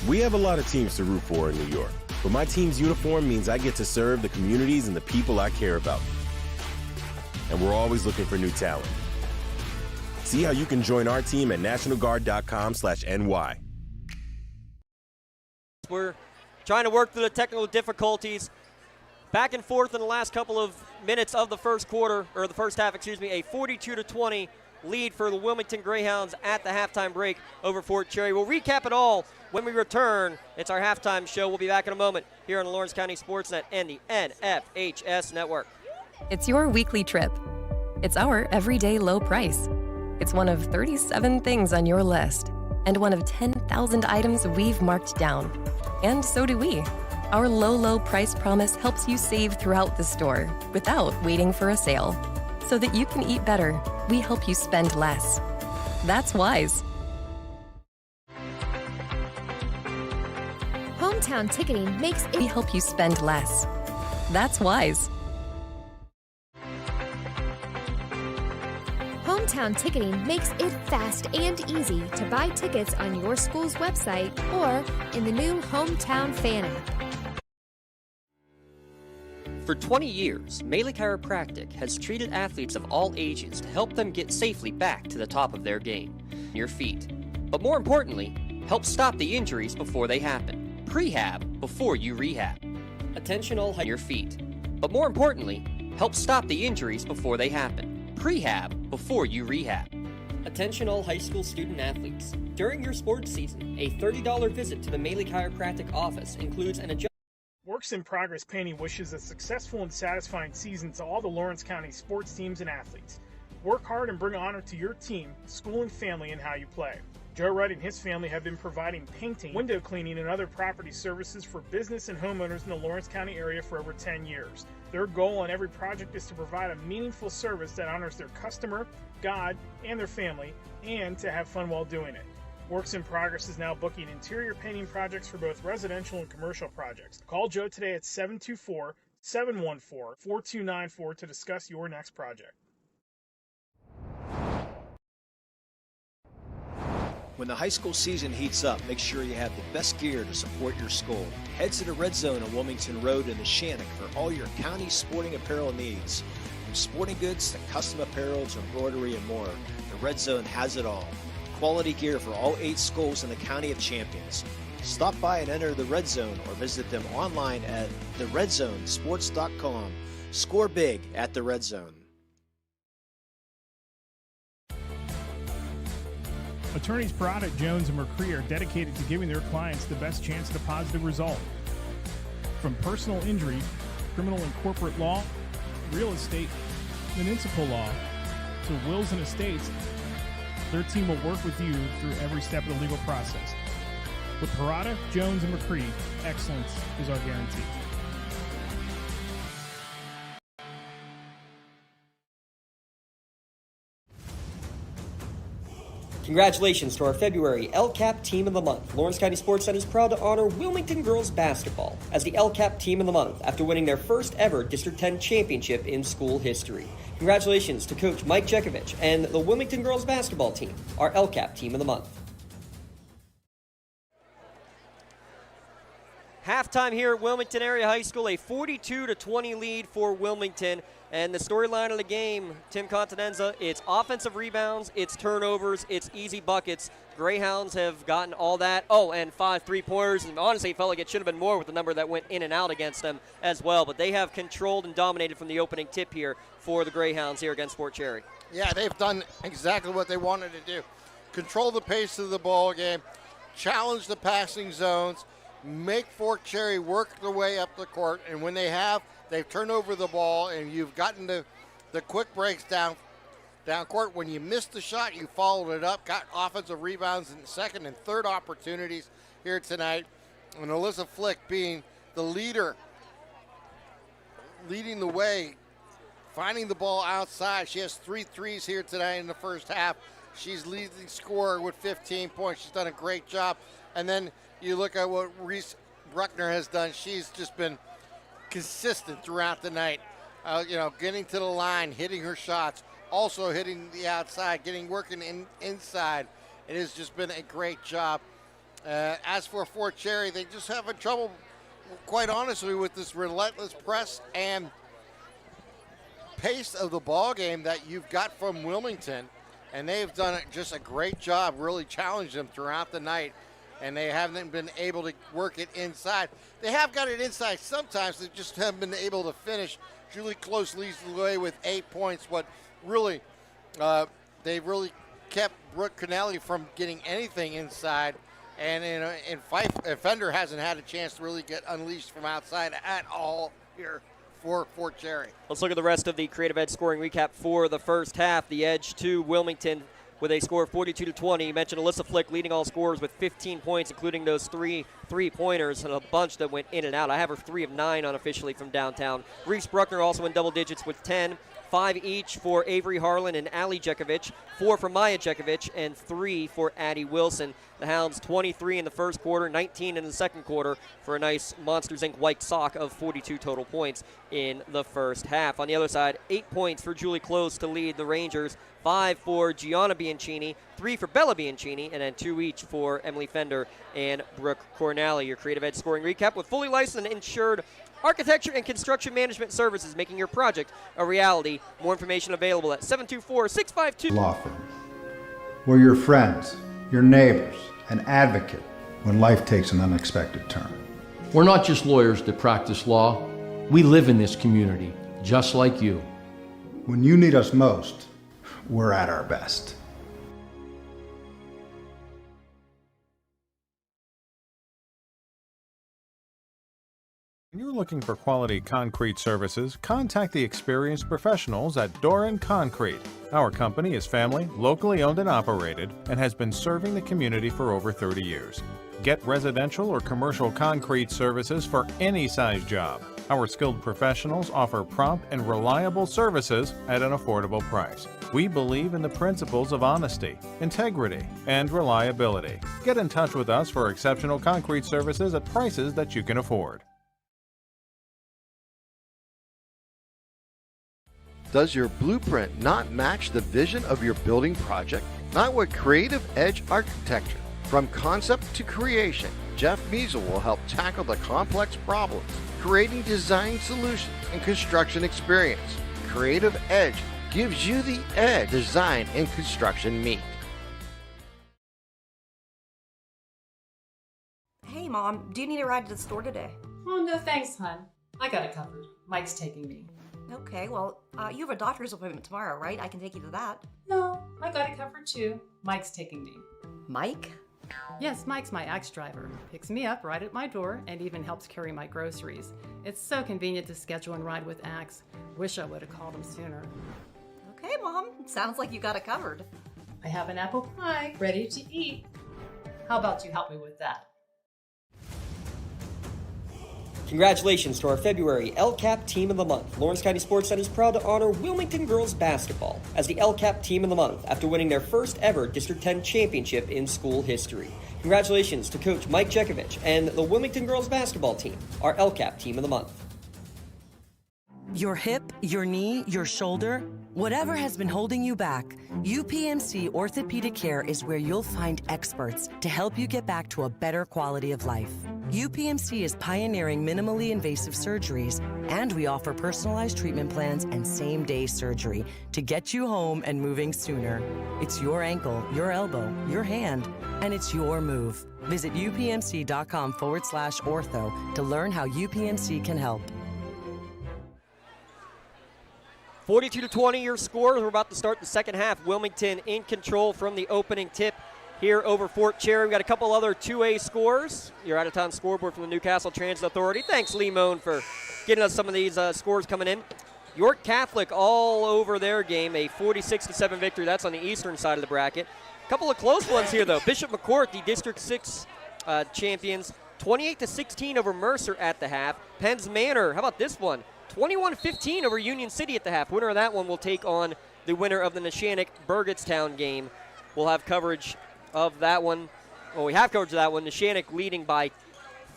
We have a lot of teams to root for in New York, but my team's uniform means I get to serve the communities and the people I care about. And we're always looking for new talent. See how you can join our team at nationalguard.com/NY. We're trying to work through the technical difficulties. Back and forth in the last couple of minutes of the first quarter, or the first half, excuse me, a 42-20 lead for the Wilmington Greyhounds at the halftime break over Fort Cherry. We'll recap it all when we return. It's our halftime show. We'll be back in a moment here on the Lawrence County SportsNet and the NFHS Network. It's your weekly trip. It's our everyday low price. It's one of 37 things on your list and one of 10,000 items we've marked down. And so do we. Our low price promise helps you save throughout the store without waiting for a sale. So that you can eat better, we help you spend less. That's wise. Hometown ticketing makes it. We help you spend less. That's wise. Hometown ticketing makes it fast and easy to buy tickets on your school's website or in the new Hometown Fan app. For 20 years, Melee Chiropractic has treated athletes of all ages to help them get safely back to the top of their game, your feet. But more importantly, help stop the injuries before they happen. Prehab before you rehab. Attention all your feet. But more importantly, help stop the injuries before they happen. Prehab before you rehab. Attention all high school student athletes. During your sports season, a $30 visit to the Melee Chiropractic office includes an adjustment. Works in Progress Painting wishes a successful and satisfying season to all the Lawrence County sports teams and athletes. Work hard and bring honor to your team, school, and family in how you play. Joe Wright and his family have been providing painting, window cleaning, and other property services for business and homeowners in the Lawrence County area for over 10 years. Their goal on every project is to provide a meaningful service that honors their customer, God, and their family, and to have fun while doing it. Works in Progress is now booking interior painting projects for both residential and commercial projects. Call Joe today at 724-714-4294 to discuss your next project. When the high school season heats up, make sure you have the best gear to support your school. Head to the Red Zone on Wilmington Road in the Shannock for all your county sporting apparel needs. From sporting goods to custom apparel to embroidery and more, the Red Zone has it all. Quality gear for all 8 schools in the County of Champions. Stop by and enter the Red Zone or visit them online at theredzzonesports.com. Score big at the Red Zone. Attorneys Parada, Jones, and McCree are dedicated to giving their clients the best chance at a positive result. From personal injury, criminal and corporate law, real estate, municipal law, to wills and estates, their team will work with you through every step of the legal process. With Parada, Jones, and McCree, excellence is our guarantee. Congratulations to our February LCAP Team of the Month. Lawrence County SportsNet is proud to honor Wilmington Girls Basketball as the LCAP Team of the Month after winning their first ever District 10 championship in school history. Congratulations to Coach Mike Jekovich and the Wilmington Girls Basketball Team, our LCAP Team of the Month. Halftime here at Wilmington Area High School, a 42-20 lead for Wilmington. And the storyline of the game, Tim Continenza, it's offensive rebounds, it's turnovers, it's easy buckets. Greyhounds have gotten all that. Oh, and 5 3-pointers. And honestly, it felt like it should have been more with the number that went in and out against them as well. But they have controlled and dominated from the opening tip here for the Greyhounds here against Fort Cherry. Yeah, they've done exactly what they wanted to do. Control the pace of the ball game, challenge the passing zones, make Fort Cherry work their way up the court. And when they have, they've turned over the ball, and you've gotten the quick breaks down court. When you missed the shot, you followed it up, got offensive rebounds in second and third opportunities here tonight. And Alyssa Flick being the leader, leading the way, finding the ball outside. She has 3 threes here tonight in the first half. She's leading scorer with 15 points. She's done a great job. And then you look at what Reese Bruckner has done. She's just been consistent throughout the night, getting to the line, hitting her shots, also hitting the outside, working inside. It has just been a great job. As for Fort Cherry, they just having trouble, quite honestly, with this relentless press and pace of the ball game that you've got from Wilmington. And they've done just a great job, really challenged them throughout the night. And they haven't been able to work it inside. They have got it inside sometimes. They just haven't been able to finish. Julie Close leads the way with 8 points, but really, they really kept Brooke Connelly from getting anything inside. And in Fife, Fender hasn't had a chance to really get unleashed from outside at all here for Fort Cherry. Let's look at the rest of the Creative Edge scoring recap for the first half. The Edge to Wilmington with a score of 42-20. You mentioned Alyssa Flick leading all scorers with 15 points, including those three-pointers and a bunch that went in and out. I have her 3 of 9 unofficially from downtown. Reese Bruckner also in double digits with 10. 5 each for Avery Harlan and Ali Jekovic, 4 for Maya Jekovic, and 3 for Addie Wilson. The Hounds 23 in the first quarter, 19 in the second quarter for a nice Monsters Inc. white sock of 42 total points in the first half. On the other side, 8 points for Julie Close to lead the Rangers, 5 for Gianna Bianchini, 3 for Bella Bianchini, and then 2 each for Emily Fender and Brooke Cornally. Your Creative Edge scoring recap with fully licensed and insured architecture and construction management services, making your project a reality. More information available at 724-652. Law firm. We're your friends, your neighbors, an advocate when life takes an unexpected turn. We're not just lawyers that practice law. We live in this community, just like you. When you need us most, we're at our best. When you're looking for quality concrete services, contact the experienced professionals at Doran Concrete. Our company is family, locally owned and operated, and has been serving the community for over 30 years. Get residential or commercial concrete services for any size job. Our skilled professionals offer prompt and reliable services at an affordable price. We believe in the principles of honesty, integrity, and reliability. Get in touch with us for exceptional concrete services at prices that you can afford. Does your blueprint not match the vision of your building project? Not with Creative Edge Architecture. From concept to creation, Jeff Measle will help tackle the complex problems, creating design solutions and construction experience. Creative Edge gives you the edge design and construction meet. Hey, Mom, do you need a ride to the store today? Oh, no thanks, hon. I got it covered. Mike's taking me. Okay, well, you have a doctor's appointment tomorrow, right? I can take you to that. No, I got it covered too. Mike's taking me. Mike? Yes, Mike's my Axe driver. Picks me up right at my door and even helps carry my groceries. It's so convenient to schedule and ride with Axe. Wish I would have called him sooner. Okay, Mom. Sounds like you got it covered. I have an apple pie ready to eat. How about you help me with that? Congratulations to our February LCAP Team of the Month. Lawrence County SportsNet is proud to honor Wilmington girls basketball as the LCAP Team of the Month after winning their first ever District 10 championship in school history. Congratulations to Coach Mike Jekovic and the Wilmington girls basketball team, our LCAP Team of the Month. Your hip, your knee, your shoulder, whatever has been holding you back, UPMC Orthopedic Care is where you'll find experts to help you get back to a better quality of life. UPMC is pioneering minimally invasive surgeries, and we offer personalized treatment plans and same-day surgery to get you home and moving sooner. It's your ankle, your elbow, your hand, and it's your move. Visit upmc.com/ortho to learn how UPMC can help. 42-20 your score. We're about to start the second half. Wilmington in control from the opening tip here over Fort Cherry. We've got a couple other 2A scores. Your out-of-town scoreboard from the Newcastle Transit Authority. Thanks, Lee Moan, for getting us some of these scores coming in. York Catholic all over their game, a 46-7 victory. That's on the eastern side of the bracket. A couple of close ones here, though. Bishop McCourt, the District 6 champions, 28-16 over Mercer at the half. Penns Manor, how about this one? 21-15 over Union City at the half. Winner of that one will take on the winner of the Neshannock-Burgettstown game. We'll have coverage of that one. Well, we have coverage of that one. Neshannock leading by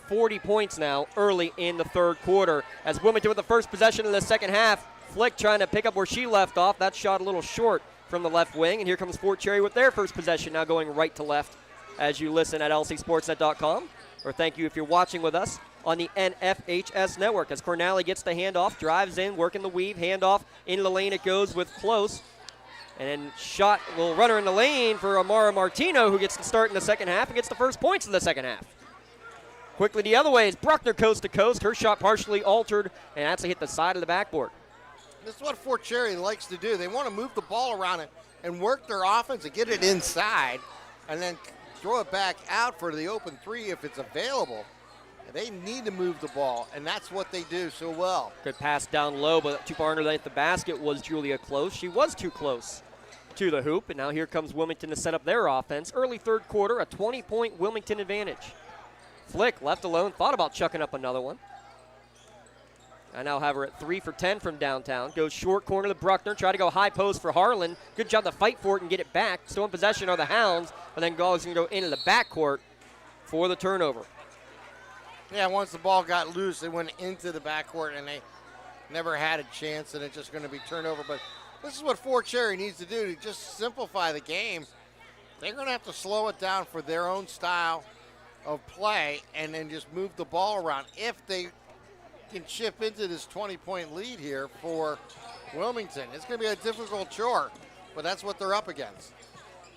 40 points now early in the third quarter. As Wilmington with the first possession in the second half. Flick trying to pick up where she left off. That shot a little short from the left wing. And here comes Fort Cherry with their first possession, now going right to left as you listen at lcsportsnet.com, or thank you if you're watching with us on the NFHS network. As Cornally gets the handoff, drives in, working the weave, handoff into the lane it goes with Close. And then shot, will runner in the lane for Amara Martino, who gets to start in the second half and gets the first points in the second half. Quickly the other way is Bruckner coast to coast. Her shot partially altered and actually hit the side of the backboard. This is what Fort Cherry likes to do. They want to move the ball around it and work their offense and get it inside and then throw it back out for the open three if it's available. And they need to move the ball, and that's what they do so well. Good pass down low, but too far underneath the basket was Julia Close. She was too close to the hoop, and now here comes Wilmington to set up their offense. Early third quarter, a 20-point Wilmington advantage. Flick left alone, thought about chucking up another one. I now have her at 3 for 10 from downtown. Goes short corner to Bruckner, try to go high post for Harlan. Good job to fight for it and get it back. Still in possession are the Hounds, and then goes and go into the backcourt for the turnover. Yeah, once the ball got loose, it went into the backcourt, and they never had a chance, and it's just going to be turnover. But this is what Fort Cherry needs to do to just simplify the game. They're going to have to slow it down for their own style of play and then just move the ball around. If they can chip into this 20-point lead here for Wilmington, it's going to be a difficult chore, but that's what they're up against.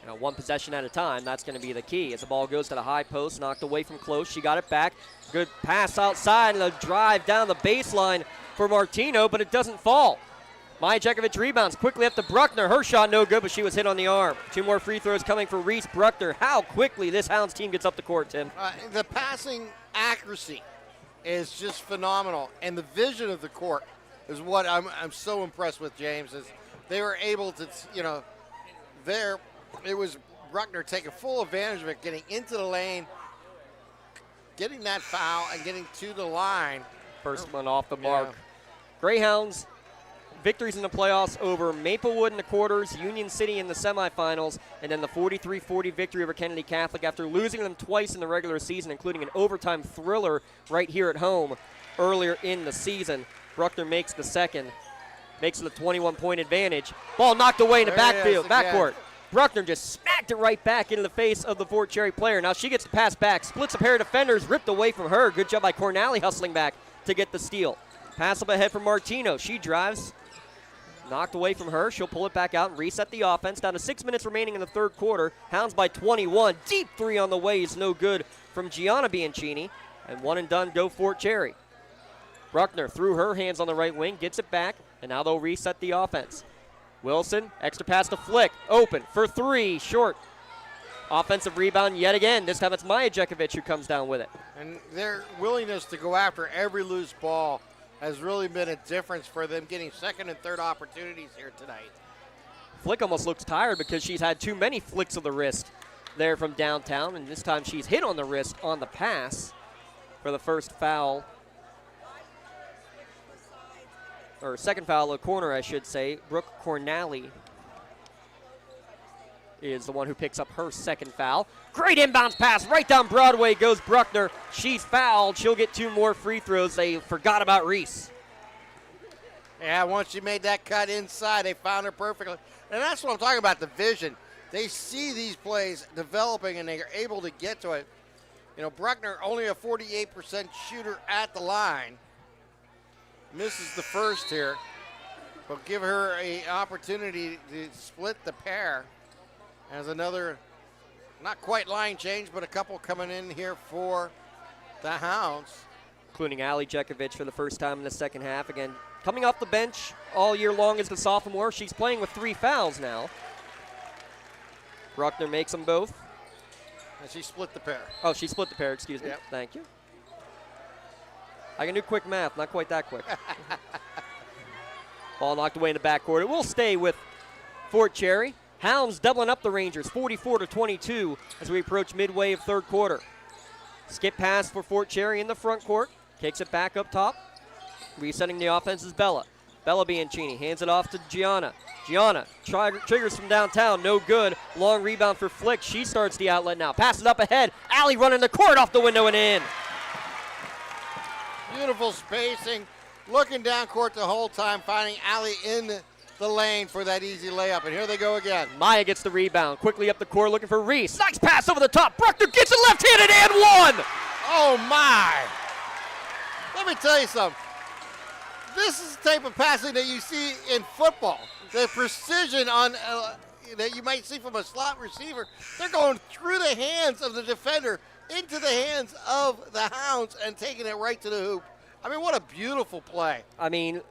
You know, one possession at a time, that's going to be the key. As the ball goes to the high post, knocked away from Close. She got it back. Good pass outside and a drive down the baseline for Martino, but it doesn't fall. Majakovic rebounds quickly up to Bruckner. Her shot no good, but she was hit on the arm. 2 more free throws coming for Reese Bruckner. How quickly this Hounds team gets up the court, Tim. The passing accuracy is just phenomenal, and the vision of the court is what I'm so impressed with, James, is they were able to, it was Bruckner taking full advantage of it, getting into the lane, getting that foul, and getting to the line. First one off the mark. Greyhounds, victories in the playoffs over Maplewood in the quarters, Union City in the semifinals, and then the 43-40 victory over Kennedy Catholic after losing them twice in the regular season, including an overtime thriller right here at home earlier in the season. Bruckner makes the second, makes it a 21-point advantage. Ball knocked away in the backcourt. Bruckner just smacked it right back into the face of the Fort Cherry player. Now she gets to pass back, splits a pair of defenders, ripped away from her. Good job by Cornally hustling back to get the steal. Pass up ahead for Martino. She drives, knocked away from her. She'll pull it back out and reset the offense. Down to 6 minutes remaining in the third quarter. Hounds by 21. Deep three on the way is no good from Gianna Bianchini. And one and done go Fort Cherry. Bruckner threw her hands on the right wing, gets it back, and now they'll reset the offense. Wilson, extra pass to Flick, open for 3, short. Offensive rebound yet again. This time it's Majakovic who comes down with it. And their willingness to go after every loose ball has really been a difference for them getting second and third opportunities here tonight. Flick almost looks tired because she's had too many flicks of the wrist there from downtown, and this time she's hit on the wrist on the pass for the first foul. Or second foul, a corner, I should say. Brooke Cornally is the one who picks up her second foul. Great inbounds pass right down Broadway goes Bruckner. She's fouled. She'll get 2 more free throws. They forgot about Reese. Yeah, once she made that cut inside, they found her perfectly. And that's what I'm talking about, the vision. They see these plays developing, and they are able to get to it. You know, Bruckner only a 48% shooter at the line. Misses the first here, but give her an opportunity to split the pair. As another, not quite line change, but a couple coming in here for the Hounds. Including Ali Jekovic for the first time in the second half. Again, coming off the bench all year long as the sophomore. She's playing with 3 fouls now. Bruckner makes them both. And she split the pair. Oh, she split the pair, excuse me. Yep. Thank you. I can do quick math, not quite that quick. Ball knocked away in the backcourt. It will stay with Fort Cherry. Hounds doubling up the Rangers, 44-22 as we approach midway of third quarter. Skip pass for Fort Cherry in the front court. Kicks it back up top. Resetting the offense is Bella. Bella Bianchini hands it off to Gianna. Gianna triggers from downtown, no good. Long rebound for Flick. She starts the outlet now. Passes up ahead. Allie running the court off the window and in. Beautiful spacing. Looking down court the whole time, finding Allie in the lane for that easy layup, and here they go again. Maya gets the rebound, quickly up the court looking for Reese. Nice pass over the top. Bruckner gets it left-handed and one. Oh, my. Let me tell you something. This is the type of passing that you see in football. The precision on that you might see from a slot receiver. They're going through the hands of the defender into the hands of the Hounds and taking it right to the hoop. I mean, what a beautiful play. I mean,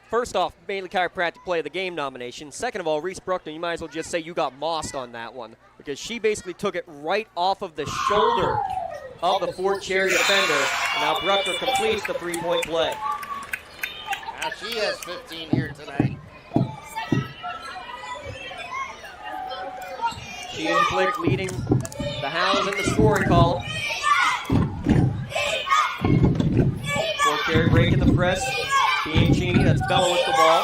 first off, mainly chiropractic play of the game nomination. Second of all, Reese Bruckner, you might as well just say you got mossed on that one because she basically took it right off of the shoulder of the Fort Cherry defender. And now Bruckner completes the three-point play. Now she has 15 here tonight. She and Flick leading the Hounds in the scoring column. Fort Cherry breaking the press. Bianchini, that's Bella with the ball.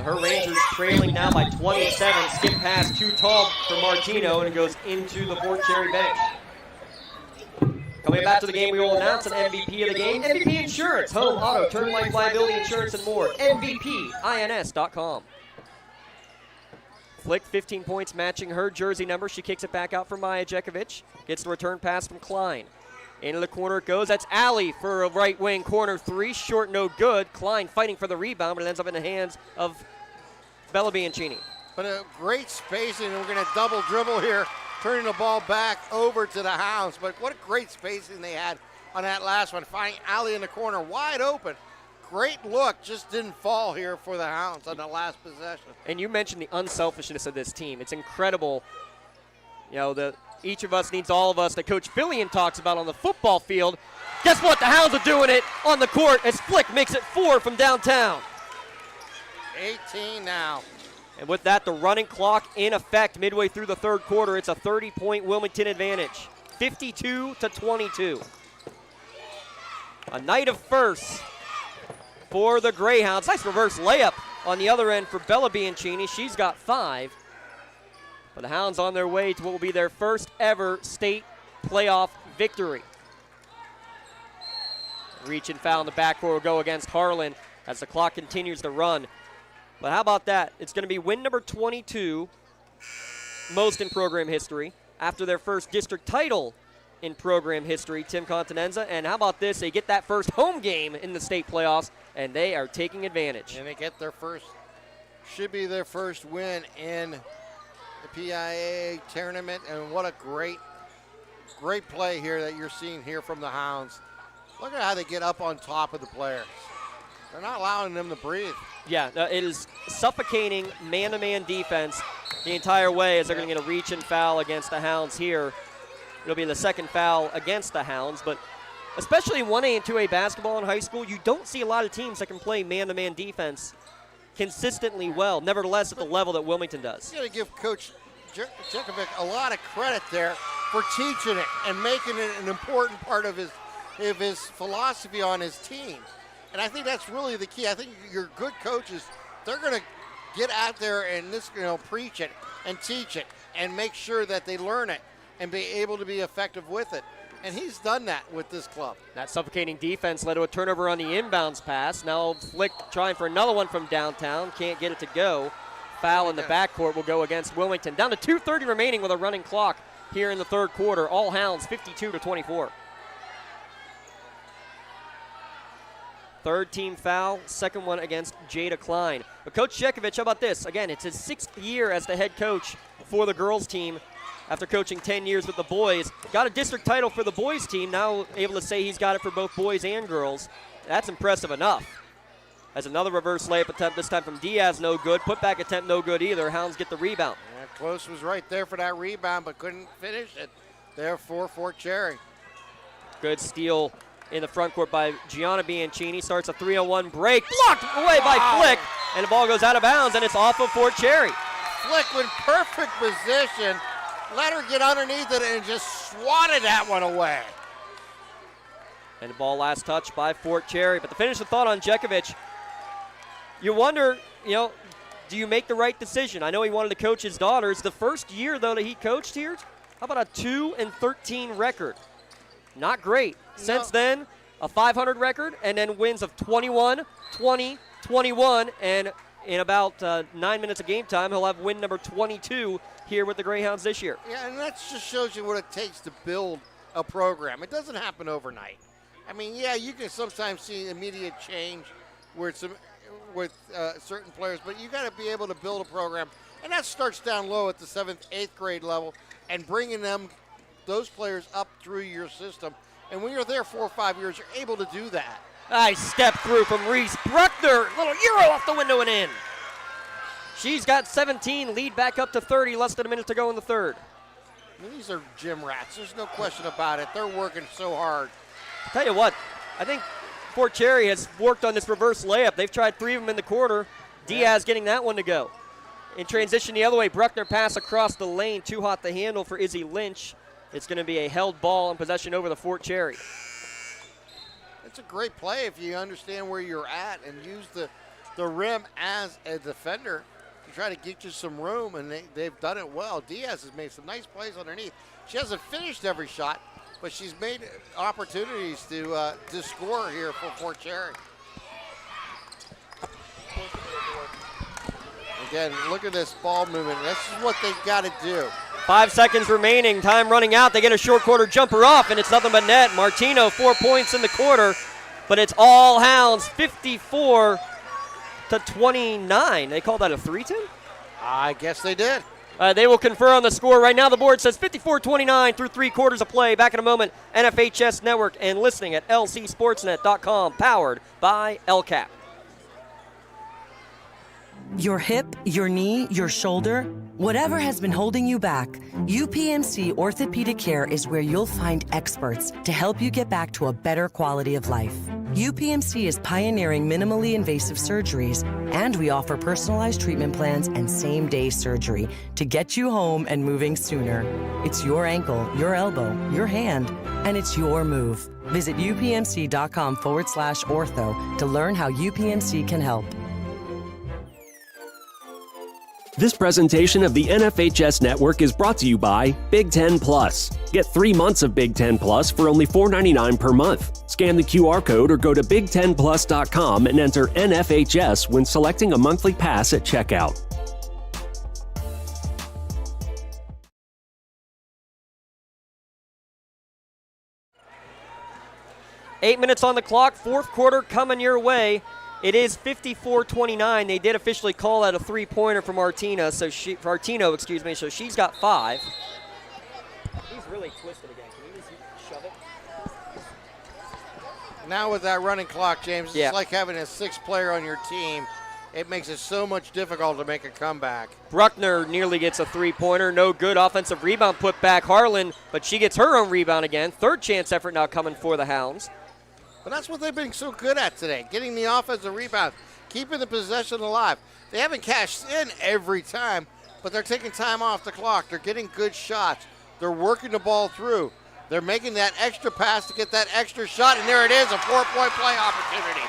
Her Rangers trailing now by 27. Skip pass too tall for Martino, and it goes into the Fort Cherry bench. Coming back to the game, we will announce an MVP of the game. MVP Insurance, home, auto, term life, liability insurance, and more. MVPINS.com. Flick, 15 points, matching her jersey number. She kicks it back out for Maya Jekovic. Gets the return pass from Klein. Into the corner it goes. That's Alley for a right wing corner three. Short, no good. Klein fighting for the rebound, but it ends up in the hands of Bella Bianchini. But a great spacing, and we're going to double dribble here, turning the ball back over to the Hounds. But what a great spacing they had on that last one. Finding Alley in the corner, wide open. Great look, just didn't fall here for the Hounds on the last possession. And you mentioned the unselfishness of this team. It's incredible. You know, each of us needs all of us that Coach Fillion talks about on the football field. Guess what? The Hounds are doing it on the court as Flick makes it 4 from downtown. 18 now. And with that, the running clock in effect midway through the third quarter. It's a 30-point Wilmington advantage, 52-22. A night of firsts for the Greyhounds. Nice reverse layup on the other end for Bella Bianchini. She's got 5. But the Hounds on their way to what will be their first ever state playoff victory. Reach and foul in the backcourt will go against Harlan as the clock continues to run. But how about that? It's going to be win number 22, most in program history, after their first district title in program history, Tim Continenza. And how about this? They get that first home game in the state playoffs, and they are taking advantage. And they get their first, should be their first win in the PIAA tournament. And what a great play here that you're seeing here from the Hounds. Look at how they get up on top of the players. They're not allowing them to breathe. Yeah, it is suffocating man-to-man defense the entire way as they're going to get a reach and foul against the Hounds here. It'll be the second foul against the Hounds, but especially in 1A and 2A basketball in high school, you don't see a lot of teams that can play man-to-man defense consistently well, nevertheless at the level that Wilmington does. You got to give Coach Jekovic a lot of credit there for teaching it and making it an important part of his philosophy on his team. And I think that's really the key. I think your good coaches, they're going to get out there and preach it and teach it and make sure that they learn it and be able to be effective with it. And he's done that with this club. That suffocating defense led to a turnover on the inbounds pass. Now Flick trying for another one from downtown. Can't get it to go. Foul in the backcourt will go against Wilmington. Down to 2:30 remaining with a running clock here in the third quarter. All Hounds 52-24. Third team foul, second one against Jada Klein. But Coach Jekovic, how about this? Again, it's his 6th year as the head coach for the girls team after coaching 10 years with the boys. Got a district title for the boys team, now able to say he's got it for both boys and girls. That's impressive enough. As another reverse layup attempt, this time from Diaz, no good. Putback attempt, no good either. Hounds get the rebound. Yeah, Close was right there for that rebound, but couldn't finish it. There for Fort Cherry. Good steal in the front court by Gianna Bianchini. Starts a 3-on-1 break. Blocked away by Flick. And the ball goes out of bounds, and it's off of Fort Cherry. Flick with perfect position. Let her get underneath it and just swatted that one away. And the ball last touched by Fort Cherry. But the finish of thought on Jekovic, you wonder, do you make the right decision? I know he wanted to coach his daughters. The first year, though, that he coached here, how about a 2-13 record? Not great. Since then, a 500 record, and then wins of 21, 20, 21, and in about 9 minutes of game time, he'll have win number 22 here with the Greyhounds this year. Yeah, and that just shows you what it takes to build a program. It doesn't happen overnight. I mean, yeah, you can sometimes see immediate change with certain players, but you got to be able to build a program, and that starts down low at the 7th, 8th grade level, and bringing those players up through your system. And when you're there 4 or 5 years, you're able to do that. Nice step through from Reese Bruckner. Little Euro off the window and in. She's got 17, lead back up to 30, less than a minute to go in the third. I mean, these are gym rats. There's no question about it. They're working so hard. Tell you what, I think Fort Cherry has worked on this reverse layup. They've tried 3 of them in the quarter. Diaz getting that one to go. In transition the other way, Bruckner pass across the lane. Too hot to handle for Izzy Lynch. It's going to be a held ball in possession over the Fort Cherry. It's a great play if you understand where you're at and use the rim as a defender to try to get you some room, and they've done it well. Diaz has made some nice plays underneath. She hasn't finished every shot, but she's made opportunities to score here for Fort Cherry. Again, look at this ball movement. This is what they've got to do. 5 seconds remaining, time running out. They get a short quarter jumper off, and it's nothing but net. Martino, 4 points in the quarter, but it's all Hounds, 54-29. They call that a 3, Tim? I guess they did. They will confer on the score right now. The board says 54-29 through 3 quarters of play. Back in a moment, NFHS Network and listening at lcsportsnet.com, powered by LCAP. Your hip, your knee, your shoulder, whatever has been holding you back, UPMC Orthopedic Care is where you'll find experts to help you get back to a better quality of life. UPMC is pioneering minimally invasive surgeries, and we offer personalized treatment plans and same-day surgery to get you home and moving sooner. It's your ankle, your elbow, your hand, and it's your move. Visit upmc.com/ortho to learn how UPMC can help. This presentation of the NFHS Network is brought to you by Big Ten Plus. Get 3 months of Big Ten Plus for only $4.99 per month. Scan the QR code or go to big10plus.com and enter NFHS when selecting a monthly pass at checkout. Eight minutes on the clock, fourth quarter coming your way. It is 54-29. They did officially call out a three-pointer for Martino, so she's got 5. He's really twisted again. Can you just shove it? Now with that running clock, James, it's like having a 6th player on your team. It makes it so much difficult to make a comeback. Bruckner nearly gets a three-pointer. No good. Offensive rebound put back Harlan, but she gets her own rebound again. Third chance effort now coming for the Hounds. But that's what they've been so good at today, getting the offensive rebound, keeping the possession alive. They haven't cashed in every time, but they're taking time off the clock. They're getting good shots. They're working the ball through. They're making that extra pass to get that extra shot, and there it is, a 4-point play opportunity.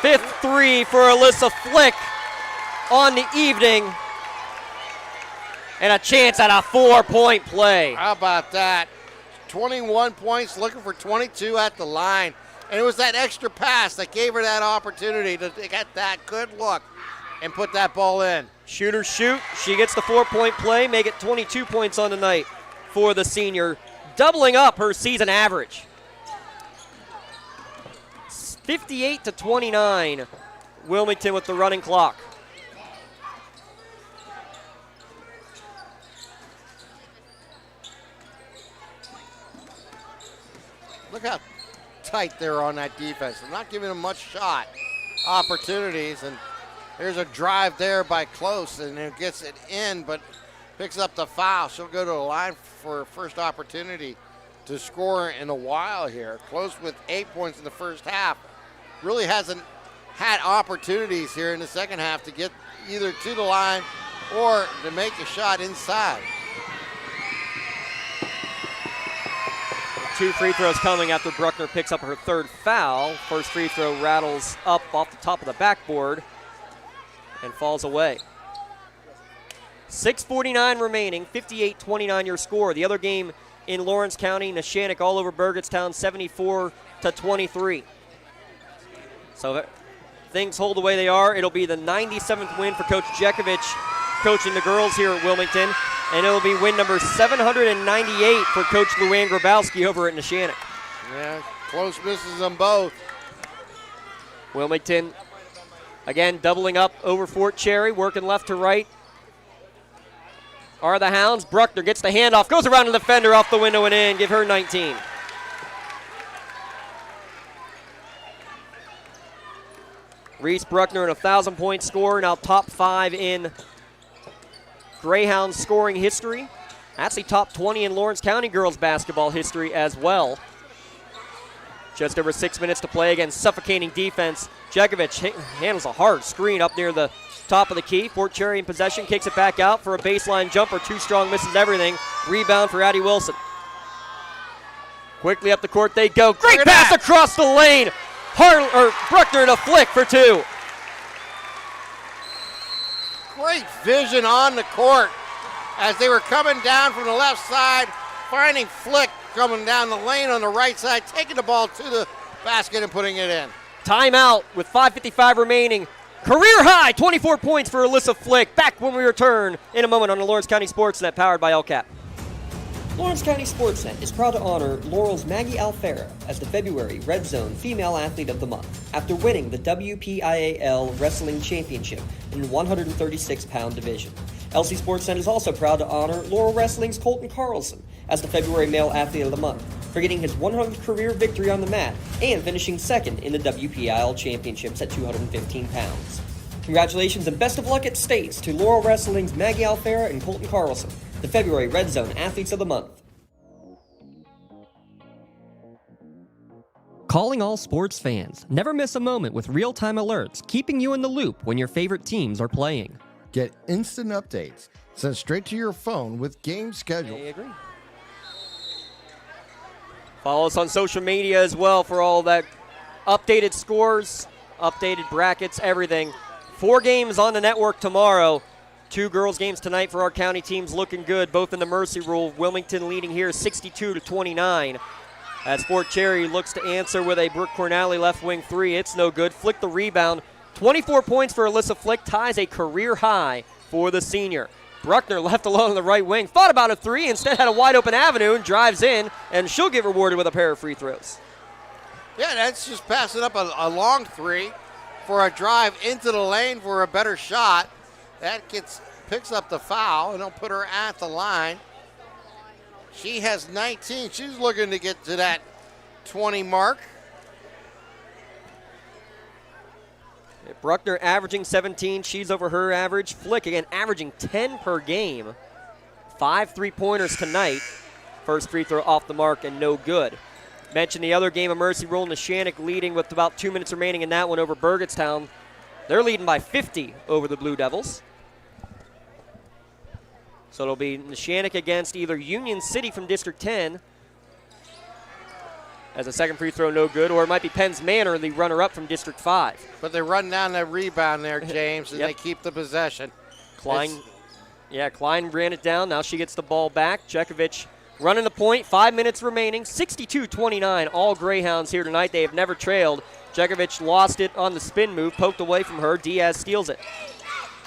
5th three for Alyssa Flick on the evening, and a chance at a 4-point play. How about that? 21 points, looking for 22 at the line. And it was that extra pass that gave her that opportunity to get that good look and put that ball in. Shooter shoot. She gets the 4-point play, make it 22 points on the night for the senior, doubling up her season average. 58-29, Wilmington with the running clock. Look how tight they're on that defense. They're not giving them much shot opportunities, and there's a drive there by Close, and it gets it in, but picks up the foul. She'll go to the line for her first opportunity to score in a while here. Close with 8 points in the first half. Really hasn't had opportunities here in the second half to get either to the line or to make a shot inside. 2 free throws coming after Bruckner picks up her 3rd foul. First free throw rattles up off the top of the backboard and falls away. 6:49 remaining, 58-29 your score. The other game in Lawrence County, Neshannock all over Burgettstown, 74-23. So things hold the way they are, it'll be the 97th win for Coach Jekovic coaching the girls here at Wilmington, and it'll be win number 798 for Coach Luann Grabowski over at Neshannock. Yeah, close misses them both. Wilmington, again, doubling up over Fort Cherry, working left to right. Are the Hounds. Bruckner gets the handoff, goes around the defender, off the window and in. Give her 19. Reese Bruckner, an 1,000-point scorer, now top 5 in Greyhounds scoring history. Actually top 20 in Lawrence County girls basketball history as well. Just over 6 minutes to play against suffocating defense. Jekovic handles a hard screen up near the top of the key. Fort Cherry in possession, kicks it back out for a baseline jumper. Too strong, misses everything. Rebound for Addie Wilson. Quickly up the court they go. Great pass across the lane. Bruckner to flick for 2. Great vision on the court as they were coming down from the left side, finding Flick coming down the lane on the right side, taking the ball to the basket and putting it in. Timeout with 5:55 remaining. Career high, 24 points for Alyssa Flick. Back when we return in a moment on the Lawrence County SportsNet, powered by LCAP. Lawrence County SportsNet is proud to honor Laurel's Maggie Alfera as the February Red Zone Female Athlete of the Month after winning the WPIAL Wrestling Championship in the 136-pound division. LC SportsNet is also proud to honor Laurel Wrestling's Colton Carlson as the February Male Athlete of the Month for getting his 100th career victory on the mat and finishing second in the WPIAL Championships at 215 pounds. Congratulations and best of luck at States to Laurel Wrestling's Maggie Alfera and Colton Carlson, the February Red Zone Athletes of the Month. Calling all sports fans. Never miss a moment with real-time alerts, keeping you in the loop when your favorite teams are playing. Get instant updates sent straight to your phone with game schedule. I agree. Follow us on social media as well for all that updated scores, updated brackets, everything. 4 games on the network tomorrow. 2 girls games tonight for our county teams, looking good, both in the Mercy Rule. Wilmington leading here 62-29. As Fort Cherry looks to answer with a Brooke Cornally left wing 3. It's no good. Flick the rebound. 24 points for Alyssa Flick, ties a career high for the senior. Bruckner left alone on the right wing. Thought about a 3, instead had a wide open avenue and drives in, and she'll get rewarded with a pair of free throws. Yeah, that's just passing up a long 3 for a drive into the lane for a better shot. That picks up the foul, and they'll put her at the line. She has 19. She's looking to get to that 20 mark. Bruckner averaging 17. She's over her average. Flick, again, averaging 10 per game. 5 3-pointers tonight. First free throw off the mark and no good. Mentioned the other game of Mercy Rule, Neshannock leading with about 2 minutes remaining in that one over Burgettstown. They're leading by 50 over the Blue Devils. So it'll be Neshannock against either Union City from District 10 as a second free throw no good, or it might be Penn's Manor, the runner-up from District 5. But they run down that rebound there, James, and Yep. they keep the possession. Klein ran it down. Now she gets the ball back. Jekovic running the point. 5 minutes remaining. 62-29. All Greyhounds here tonight. They have never trailed. Jekovic lost it on the spin move. Poked away from her. Diaz steals it.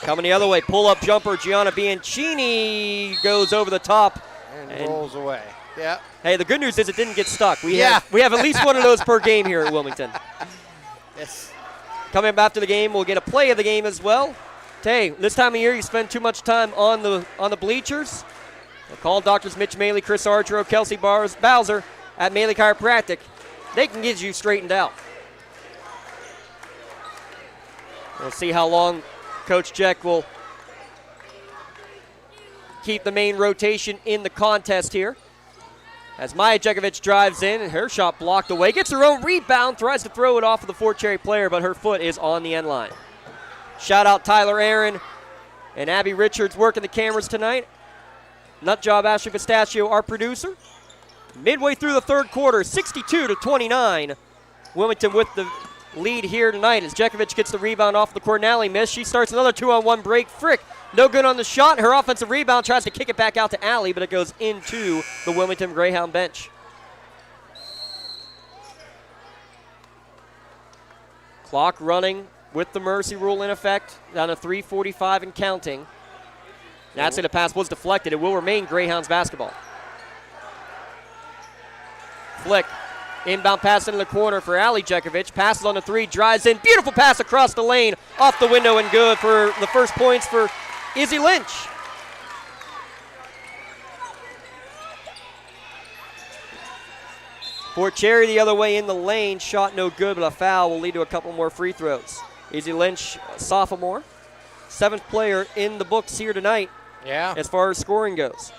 Coming the other way. Pull-up jumper. Gianna Bianchini goes over the top. And rolls away. Yeah. Hey, the good news is it didn't get stuck. We have at least one of those per game here at Wilmington. Yes. Coming up after the game, we'll get a play of the game as well. Hey, this time of year you spend too much time on the bleachers. Call doctors Mitch Maley, Chris Archer, Kelsey Bowser at Maley Chiropractic. They can get you straightened out. We'll see how long Coach Jeck will keep the main rotation in the contest here. As Maya Jekovic drives in, and her shot blocked away, gets her own rebound, tries to throw it off of the Fort Cherry player, but her foot is on the end line. Shout out Tyler Aaron and Abby Richards working the cameras tonight. Nut job Ashley Pistachio, our producer. Midway through the third quarter, 62-29. Wilmington with the lead here tonight as Jekovic gets the rebound off the Cornally miss. She starts another 2-on-1 break. Frick, no good on the shot. Her offensive rebound tries to kick it back out to Alley, but it goes into the Wilmington Greyhound bench. Clock running with the mercy rule in effect, down to 3:45 and counting. Naturally, the pass was deflected. It will remain Greyhounds basketball. Flick. Inbound pass into the corner for Ali Jekovic. Passes on the three, drives in. Beautiful pass across the lane, off the window and good for the first points for Izzy Lynch. Fort Cherry the other way in the lane. Shot no good, but a foul will lead to a couple more free throws. Izzy Lynch, sophomore. 7th player in the books here tonight. Yeah. As far as scoring goes.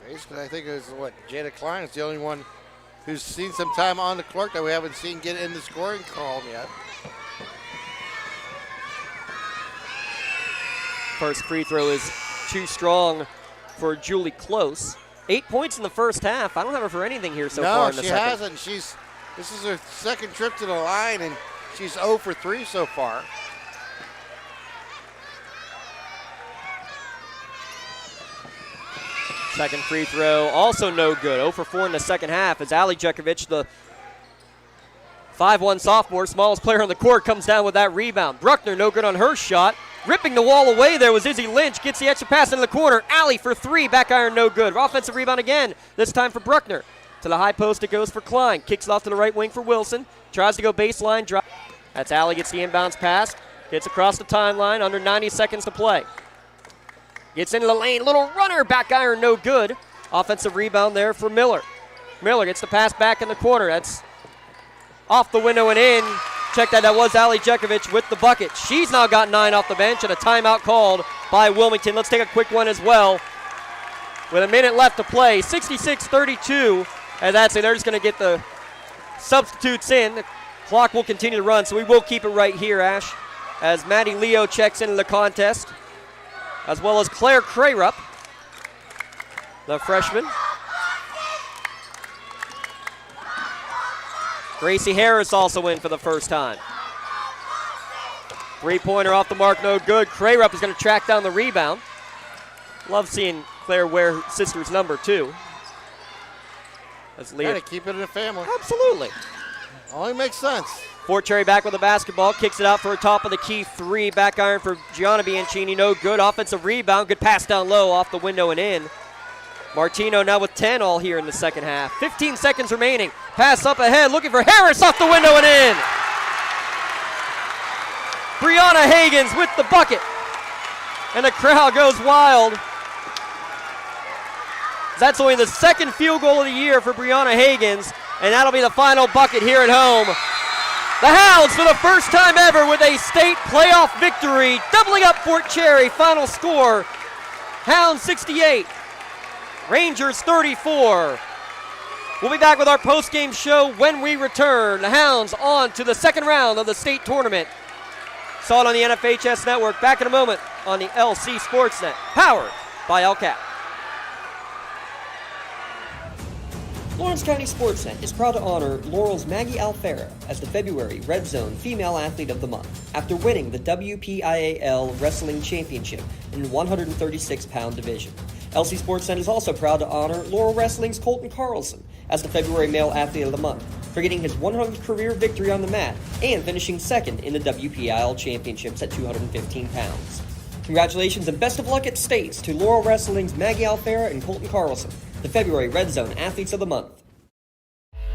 Basically, I think it was, Jada Klein is the only one who's seen some time on the court that we haven't seen get in the scoring column yet. First free throw is too strong for Julie Close. 8 points in the first half. I don't have her for anything here so far in the second. No, she hasn't. This is her second trip to the line, and she's 0 for 3 so far. Second free throw, also no good. 0 for 4 in the second half as Ali Jekovic, the 5'1 sophomore, smallest player on the court, comes down with that rebound. Bruckner, no good on her shot. Ripping the wall away there was Izzy Lynch. Gets the extra pass in the corner. Ali for 3, back iron no good. Offensive rebound again, this time for Bruckner. To the high post it goes for Klein. Kicks it off to the right wing for Wilson. Tries to go baseline, drive. That's Ali, gets the inbounds pass. Gets across the timeline, under 90 seconds to play. Gets into the lane, little runner, back iron, no good. Offensive rebound there for Miller. Miller gets the pass back in the corner. That's off the window and in. Check that was Ali Jekovic with the bucket. She's now got 9 off the bench and a timeout called by Wilmington. Let's take a quick one as well. With a minute left to play, 66-32. And that's it, they're just going to get the substitutes in. The clock will continue to run, so we will keep it right here, Ash, as Maddie Leo checks into the contest, as well as Claire Crayrup, the freshman. Gracie Harris also in for the first time. Three-pointer off the mark, no good. Crayrup is going to track down the rebound. Love seeing Claire wear her sister's number, too. Got to keep it in the family. Absolutely. Only makes sense. Fort Cherry back with the basketball, kicks it out for a top of the key 3, back iron for Gianna Bianchini, no good. Offensive rebound, good pass down low, off the window and in. Martino now with 10 all here in the second half. 15 seconds remaining, pass up ahead, looking for Harris, off the window and in. Brianna Hagens with the bucket, and the crowd goes wild. That's only the second field goal of the year for Brianna Hagens, and that'll be the final bucket here at home. The Hounds, for the first time ever, with a state playoff victory, doubling up Fort Cherry. Final score, Hounds 68, Rangers 34. We'll be back with our post-game show when we return. The Hounds on to the second round of the state tournament. Saw it on the NFHS Network. Back in a moment on the LC SportsNet, powered by LCAP. Lawrence County SportsNet is proud to honor Laurel's Maggie Alfera as the February Red Zone Female Athlete of the Month after winning the WPIAL Wrestling Championship in the 136-pound division. LC SportsNet is also proud to honor Laurel Wrestling's Colton Carlson as the February Male Athlete of the Month for getting his 100th career victory on the mat and finishing second in the WPIAL Championships at 215 pounds. Congratulations and best of luck at States to Laurel Wrestling's Maggie Alfera and Colton Carlson, the February Red Zone Athletes of the Month.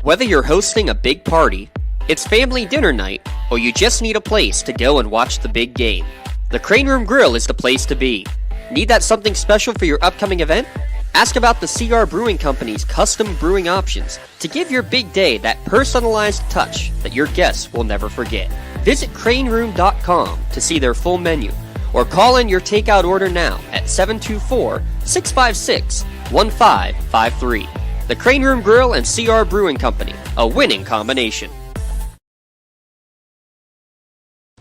Whether you're hosting a big party, it's family dinner night, or you just need a place to go and watch the big game, the Crane Room Grill is the place to be. Need that something special for your upcoming event? Ask about the CR Brewing Company's custom brewing options to give your big day that personalized touch that your guests will never forget. Visit craneroom.com to see their full menu, or call in your takeout order now at 724-656-1553. The Crane Room Grill and CR Brewing Company, a winning combination.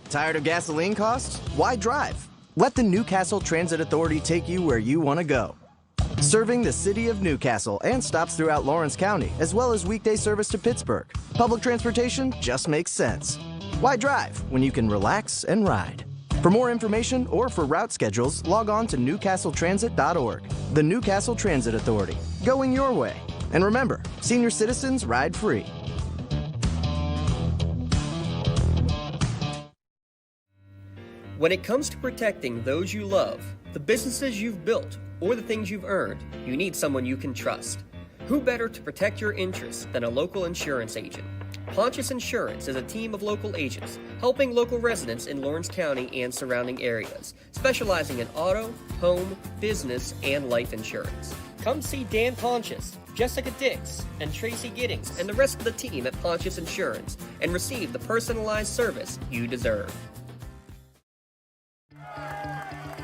Tired of gasoline costs? Why drive? Let the Newcastle Transit Authority take you where you want to go. Serving the city of Newcastle and stops throughout Lawrence County, as well as weekday service to Pittsburgh. Public transportation just makes sense. Why drive when you can relax and ride? For more information or for route schedules, log on to newcastletransit.org. The Newcastle Transit Authority, going your way. And remember, senior citizens ride free. When it comes to protecting those you love, the businesses you've built, or the things you've earned, you need someone you can trust. Who better to protect your interests than a local insurance agent? Pontius Insurance is a team of local agents helping local residents in Lawrence County and surrounding areas, specializing in auto, home, business, and life insurance. Come see Dan Pontius, Jessica Dix, and Tracy Giddings, and the rest of the team at Pontius Insurance, and receive the personalized service you deserve.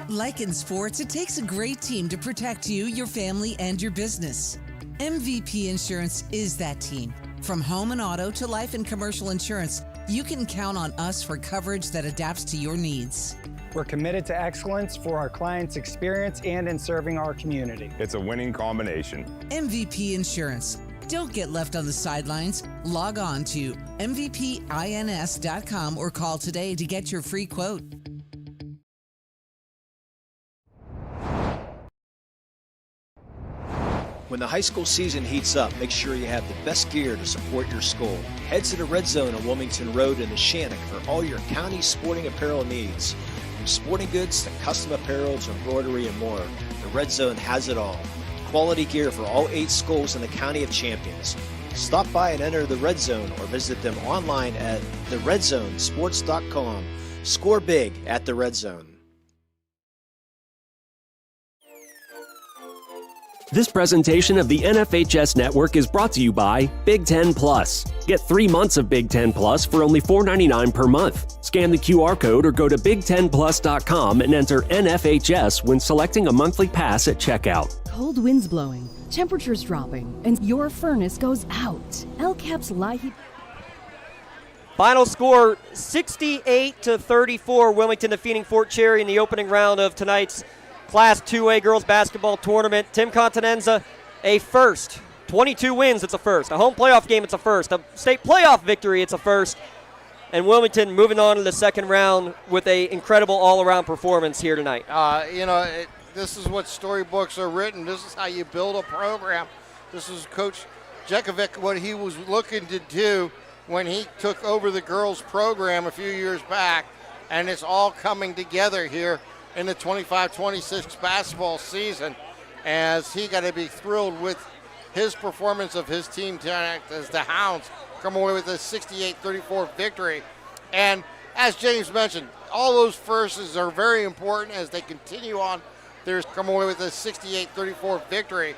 Like in sports, it takes a great team to protect you, your family, and your business. MVP Insurance is that team. From home and auto to life and commercial insurance, you can count on us for coverage that adapts to your needs. We're committed to excellence for our clients' experience and in serving our community. It's a winning combination. MVP Insurance. Don't get left on the sidelines. Log on to mvpins.com or call today to get your free quote. When the high school season heats up, make sure you have the best gear to support your school. Head to the Red Zone on Wilmington Road in the Shannock for all your county sporting apparel needs. From sporting goods to custom apparel to embroidery and more, the Red Zone has it all. Quality gear for all 8 schools in the County of Champions. Stop by and enter the Red Zone or visit them online at theredzonesports.com. Score big at the Red Zone. This presentation of the NFHS Network is brought to you by Big Ten Plus. Get 3 months of Big Ten Plus for only $4.99 per month. Scan the QR code or go to big10plus.com and enter NFHS when selecting a monthly pass at checkout. Cold winds blowing, temperatures dropping, and your furnace goes out. El Cap's Light. Final score 68-34. Wilmington defeating Fort Cherry in the opening round of tonight's Class 2A girls basketball tournament. Tim Continenza, a first. 22 wins, it's a first. A home playoff game, it's a first. A state playoff victory, it's a first. And Wilmington moving on to the second round with an incredible all-around performance here tonight. This is what storybooks are written. This is how you build a program. This is Coach Jekovic, what he was looking to do when he took over the girls program a few years back. And it's all coming together here in the 25-26 basketball season, as he got to be thrilled with his performance of his team tonight as the Hounds come away with a 68-34 victory. And as James mentioned, all those firsts are very important as they continue on. Come away with a 68-34 victory.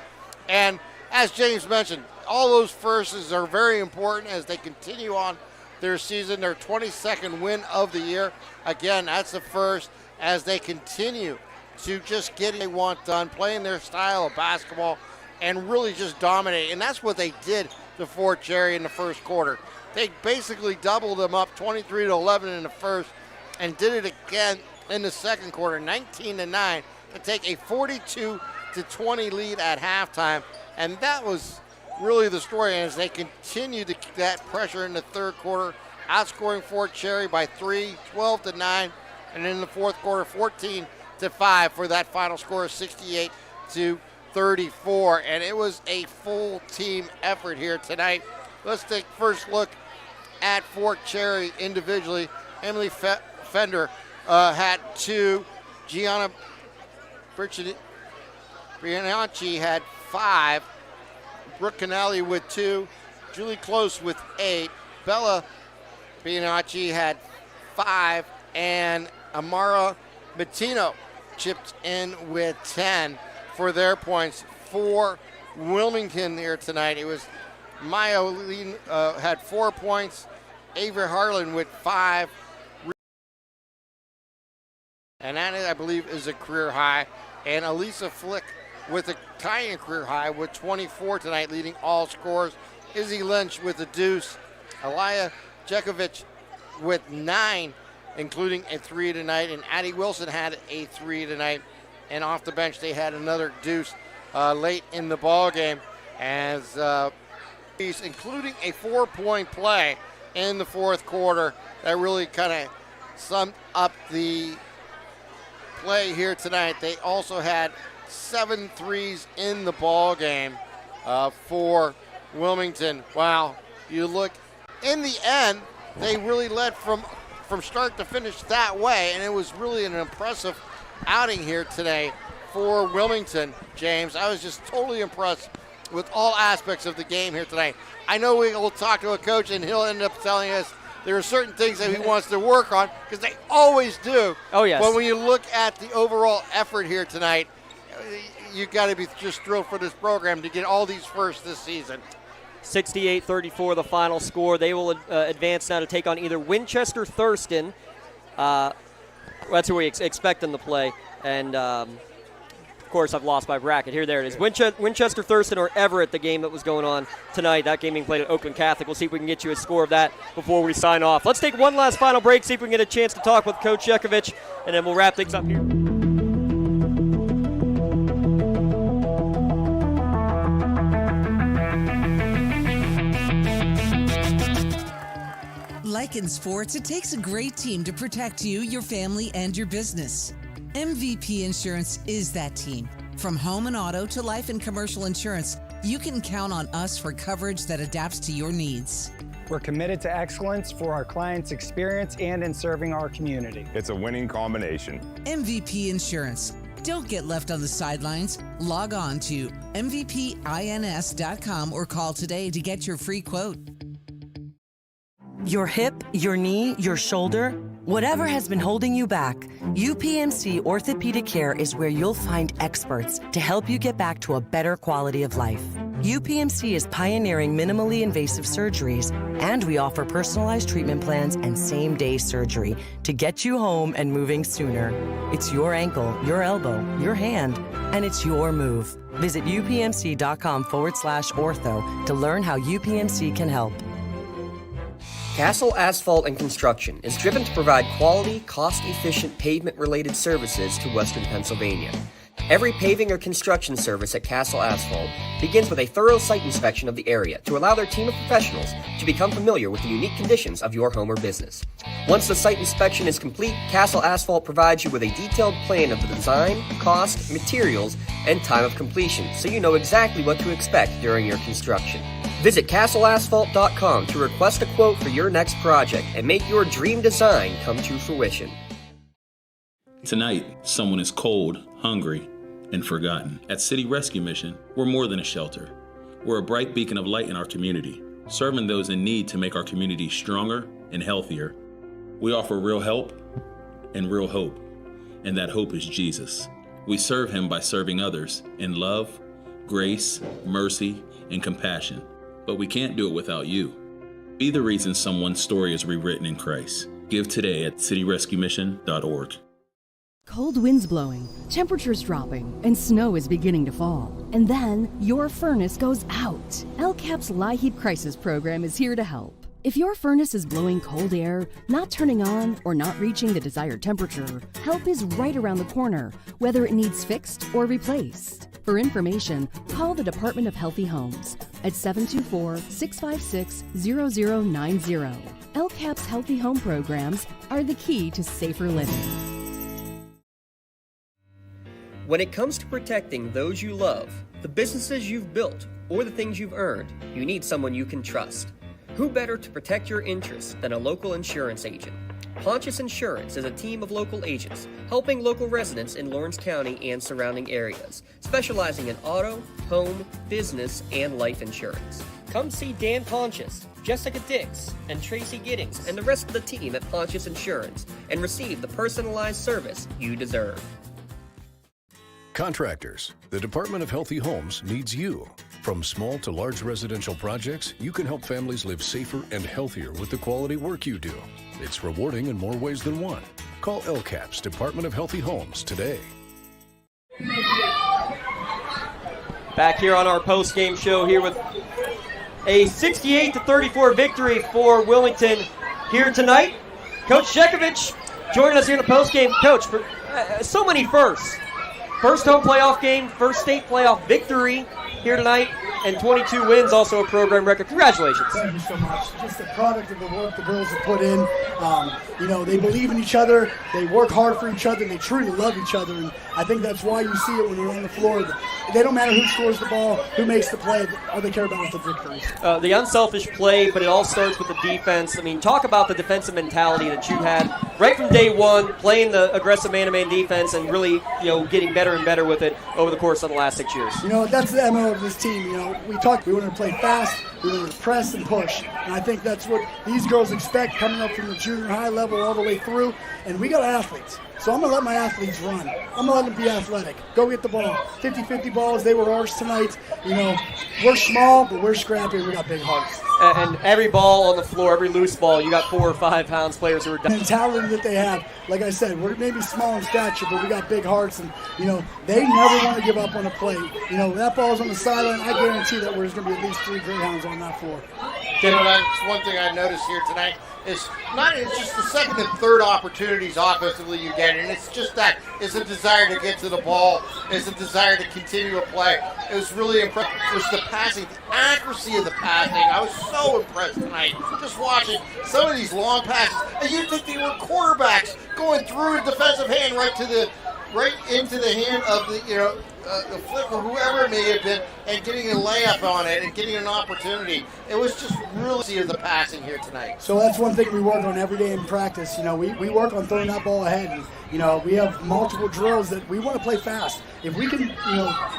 And as James mentioned, all those firsts are very important as they continue on their season, their 22nd win of the year. Again, that's the first, as they continue to just get what they want done, playing their style of basketball, and really just dominate. And that's what they did to Fort Cherry in the first quarter. They basically doubled them up 23-11 in the first, and did it again in the second quarter, 19-9, to take a 42-20 lead at halftime. And that was really the story, as they continued to keep that pressure in the third quarter, outscoring Fort Cherry by 3, 12-9. And in the fourth quarter, 14-5 for that final score of 68-34. And it was a full team effort here tonight. Let's take first look at Fort Cherry individually. Emily Fender had 2. Gianna Brianacci had 5. Brooke Canali with 2. Julie Close with 8. Bella Brianacci had 5. And Amara Bettino chipped in with 10 for their points for Wilmington here tonight. It was Maya Lee, had 4 points, Avery Harlan with 5, and that, I believe, is a career high. And Elisa Flick with a tying career high with 24 tonight, leading all scorers. Izzy Lynch with a deuce. Aliyah Jekovic with 9, including a 3 tonight, and Addie Wilson had a 3 tonight. And off the bench, they had another deuce late in the ball game, as including a 4-point play in the fourth quarter that really kind of summed up the play here tonight. They also had 7 threes in the ball game for Wilmington. Wow, you look in the end, they really led from from start to finish that way, and it was really an impressive outing here today for Wilmington, James. I was just totally impressed with all aspects of the game here tonight. I know we will talk to a coach, and he'll end up telling us there are certain things that he wants to work on, because they always do. Oh, yes. But when you look at the overall effort here tonight, you've got to be just thrilled for this program to get all these firsts this season. 68-34 the final score. They will advance now to take on either Winchester Thurston. That's who we expect them to play. And, of course, I've lost my bracket. There it is. Winchester Thurston or Everett, the game that was going on tonight. That game being played at Oakland Catholic. We'll see if we can get you a score of that before we sign off. Let's take one last final break, see if we can get a chance to talk with Coach Shekovich, and then we'll wrap things up here. Like in sports, it takes a great team to protect you, your family, and your business. MVP Insurance is that team. From home and auto to life and commercial insurance, you can count on us for coverage that adapts to your needs. We're committed to excellence for our clients' experience and in serving our community. It's a winning combination. MVP Insurance. Don't get left on the sidelines. Log on to mvpins.com or call today to get your free quote. Your hip, your knee, your shoulder, whatever has been holding you back, UPMC Orthopedic Care is where you'll find experts to help you get back to a better quality of life. UPMC is pioneering minimally invasive surgeries, and we offer personalized treatment plans and same-day surgery to get you home and moving sooner. It's your ankle, your elbow, your hand, and it's your move. Visit upmc.com/ortho to learn how UPMC can help. Castle Asphalt and Construction is driven to provide quality, cost-efficient pavement-related services to Western Pennsylvania. Every paving or construction service at Castle Asphalt begins with a thorough site inspection of the area to allow their team of professionals to become familiar with the unique conditions of your home or business. Once the site inspection is complete, Castle Asphalt provides you with a detailed plan of the design, cost, materials, and time of completion, so you know exactly what to expect during your construction. Visit castleasphalt.com to request a quote for your next project and make your dream design come to fruition. Tonight, someone is cold, hungry, and forgotten. At City Rescue Mission, we're more than a shelter. We're a bright beacon of light in our community, serving those in need to make our community stronger and healthier. We offer real help and real hope, and that hope is Jesus. We serve him by serving others in love, grace, mercy, and compassion. But we can't do it without you. Be the reason someone's story is rewritten in Christ. Give today at cityrescuemission.org. Cold winds blowing, temperatures dropping, and snow is beginning to fall. And then your furnace goes out. LCAP's LIHEAP Crisis Program is here to help. If your furnace is blowing cold air, not turning on, or not reaching the desired temperature, help is right around the corner, whether it needs fixed or replaced. For information, call the Department of Healthy Homes at 724-656-0090. LCAP's Healthy Home programs are the key to safer living. When it comes to protecting those you love, the businesses you've built, or the things you've earned, you need someone you can trust. Who better to protect your interests than a local insurance agent? Pontius Insurance is a team of local agents helping local residents in Lawrence County and surrounding areas, specializing in auto, home, business, and life insurance. Come see Dan Pontius, Jessica Dix, and Tracy Giddings, and the rest of the team at Pontius Insurance, and receive the personalized service you deserve. Contractors, the Department of Healthy Homes needs you. From small to large residential projects, you can help families live safer and healthier with the quality work you do. It's rewarding in more ways than one. Call LCAP's Department of Healthy Homes today. Back here on our post-game show here with a 68-34 victory for Wilmington here tonight. Coach Shekovich joining us here in the post-game. Coach, for so many firsts. First home playoff game, first state playoff victory here tonight. and 22 wins, also a program record. Congratulations. Thank you so much. Just a product of the work the girls have put in. They believe in each other. They work hard for each other. And they truly love each other. And I think that's why you see it when they're on the floor. They don't matter who scores the ball, who makes the play. All they care about is the victories. The unselfish play, but it all starts with the defense. I mean, talk about the defensive mentality that you had right from day one, playing the aggressive man-to-man defense and really, getting better and better with it over the course of the last 6 years. That's the MO of this team. We wanted to play fast, we wanted to press and push. And I think that's what these girls expect coming up from the junior high level all the way through. And we got athletes. So I'm going to let my athletes run. I'm going to let them be athletic. Go get the ball. 50-50 balls, they were ours tonight. We're small, but we're scrappy. We got big hearts. And every ball on the floor, every loose ball, you got 4 or 5 pounds players who are done. The mentality that they have, like I said, we're maybe small in stature, but we got big hearts. And, they never want to give up on a play. That ball's on the sideline. I guarantee that there's going to be at least 3 Greyhounds on that floor. That's one thing I noticed here tonight. It's just the second and third opportunities offensively you get, and it's just that. It's a desire to get to the ball. It's a desire to continue a play. It was really impressive. It was the passing, the accuracy of the passing. I was so impressed tonight just watching some of these long passes. And you'd think they were quarterbacks going through a defensive hand right into the hand of the flick or whoever it may have been, and getting a layup on it and getting an opportunity. It was just really see the passing here tonight. So that's one thing we work on every day in practice. We work on throwing that ball ahead. And, we have multiple drills that we want to play fast. If we can,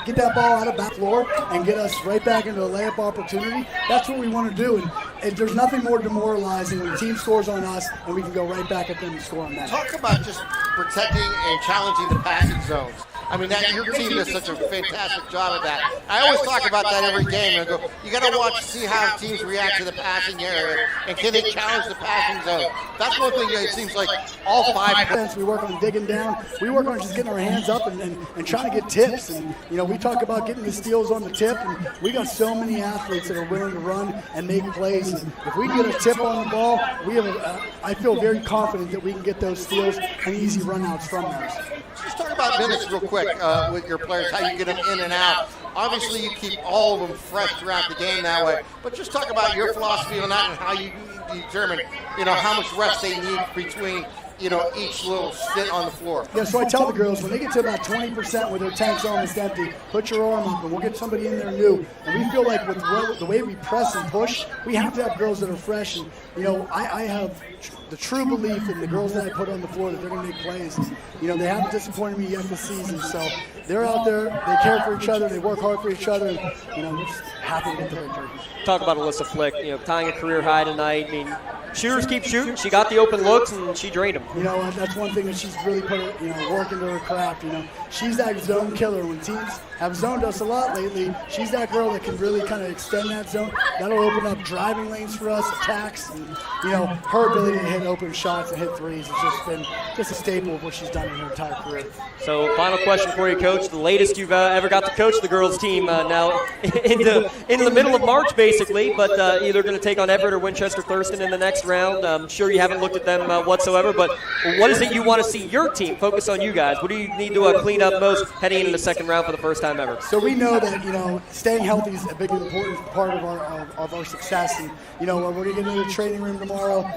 get that ball out of back floor and get us right back into a layup opportunity, that's what we want to do. And there's nothing more demoralizing when the team scores on us and we can go right back at them and score on them. Talk about just protecting and challenging the passing zones. I mean, your team does such a fantastic job at that. I always talk about that every game. And I go, you got to watch, see how teams react to the passing area, and can they challenge the passing zone? That's one thing that it seems like all 5. We work on digging down. We work on just getting our hands up and trying to get tips. And, we talk about getting the steals on the tip. And we got so many athletes that are willing to run and make plays. And if we get a tip on the ball, I feel very confident that we can get those steals and easy runouts from those. Just talk about minutes real quick with your players, how you get them in and out. Obviously, you keep all of them fresh throughout the game that way. But just talk about your philosophy on that and how you determine, how much rest they need between, each little stint on the floor. Yeah, so I tell the girls, when they get to about 20% with their tanks almost empty, put your arm up and we'll get somebody in there new. And we feel like with the way we press and push, we have to have girls that are fresh. And, I have the true belief in the girls that I put on the floor that they're going to make plays. They haven't disappointed me yet this season. So they're out there, they care for each other, they work hard for each other, and, we're just happy to get the victory. Talk about Alyssa Flick, tying a career high tonight. I mean, shooters keep shooting. She got the open looks, and she drained them. That's one thing that she's really put, work into her craft. She's that zone killer. When teams have zoned us a lot lately, she's that girl that can really kind of extend that zone. That'll open up driving lanes for us, attacks, and, her ability to hit open shots and hit threes has just been just a staple of what she's done in her entire career. So, final question for you, Coach. The latest you've ever got to coach the girls' team now into the middle of March, basically, but either going to take on Everett or Winchester Thurston in the next round. I'm sure you haven't looked at them whatsoever, but what is it you want to see your team focus on you guys? What do you need to clean up most heading into the second round for the first time ever? So we know that, staying healthy is a big important part of our success. And, we're going to get into the training room tomorrow.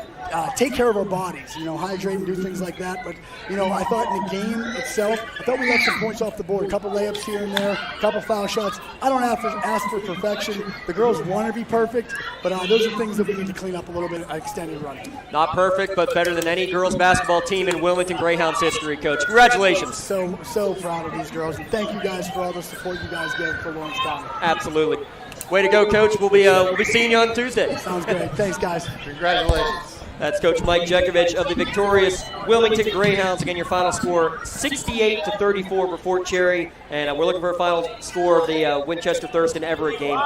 Take care of our bodies, hydrate and do things like that. But, I thought in the game itself, I thought we got some points off the board. A couple layups here and there, a couple foul shots. I don't have to ask for perfection. The girls want to be perfect, but those are things that we need to clean up a little bit extended run. Not perfect, but better than any girls basketball team in Wilmington Greyhounds history, Coach. Congratulations. So proud of these girls, and thank you guys for all the support you guys give for Lawrence County. Absolutely. Way to go, Coach. We'll be seeing you on Tuesday. Sounds great. Thanks, guys. Congratulations. That's Coach Mike Jekovich of the victorious Wilmington Greyhounds. Again, your final score, 68-34 for Fort Cherry. And we're looking for a final score of the Winchester Thurston Everett game.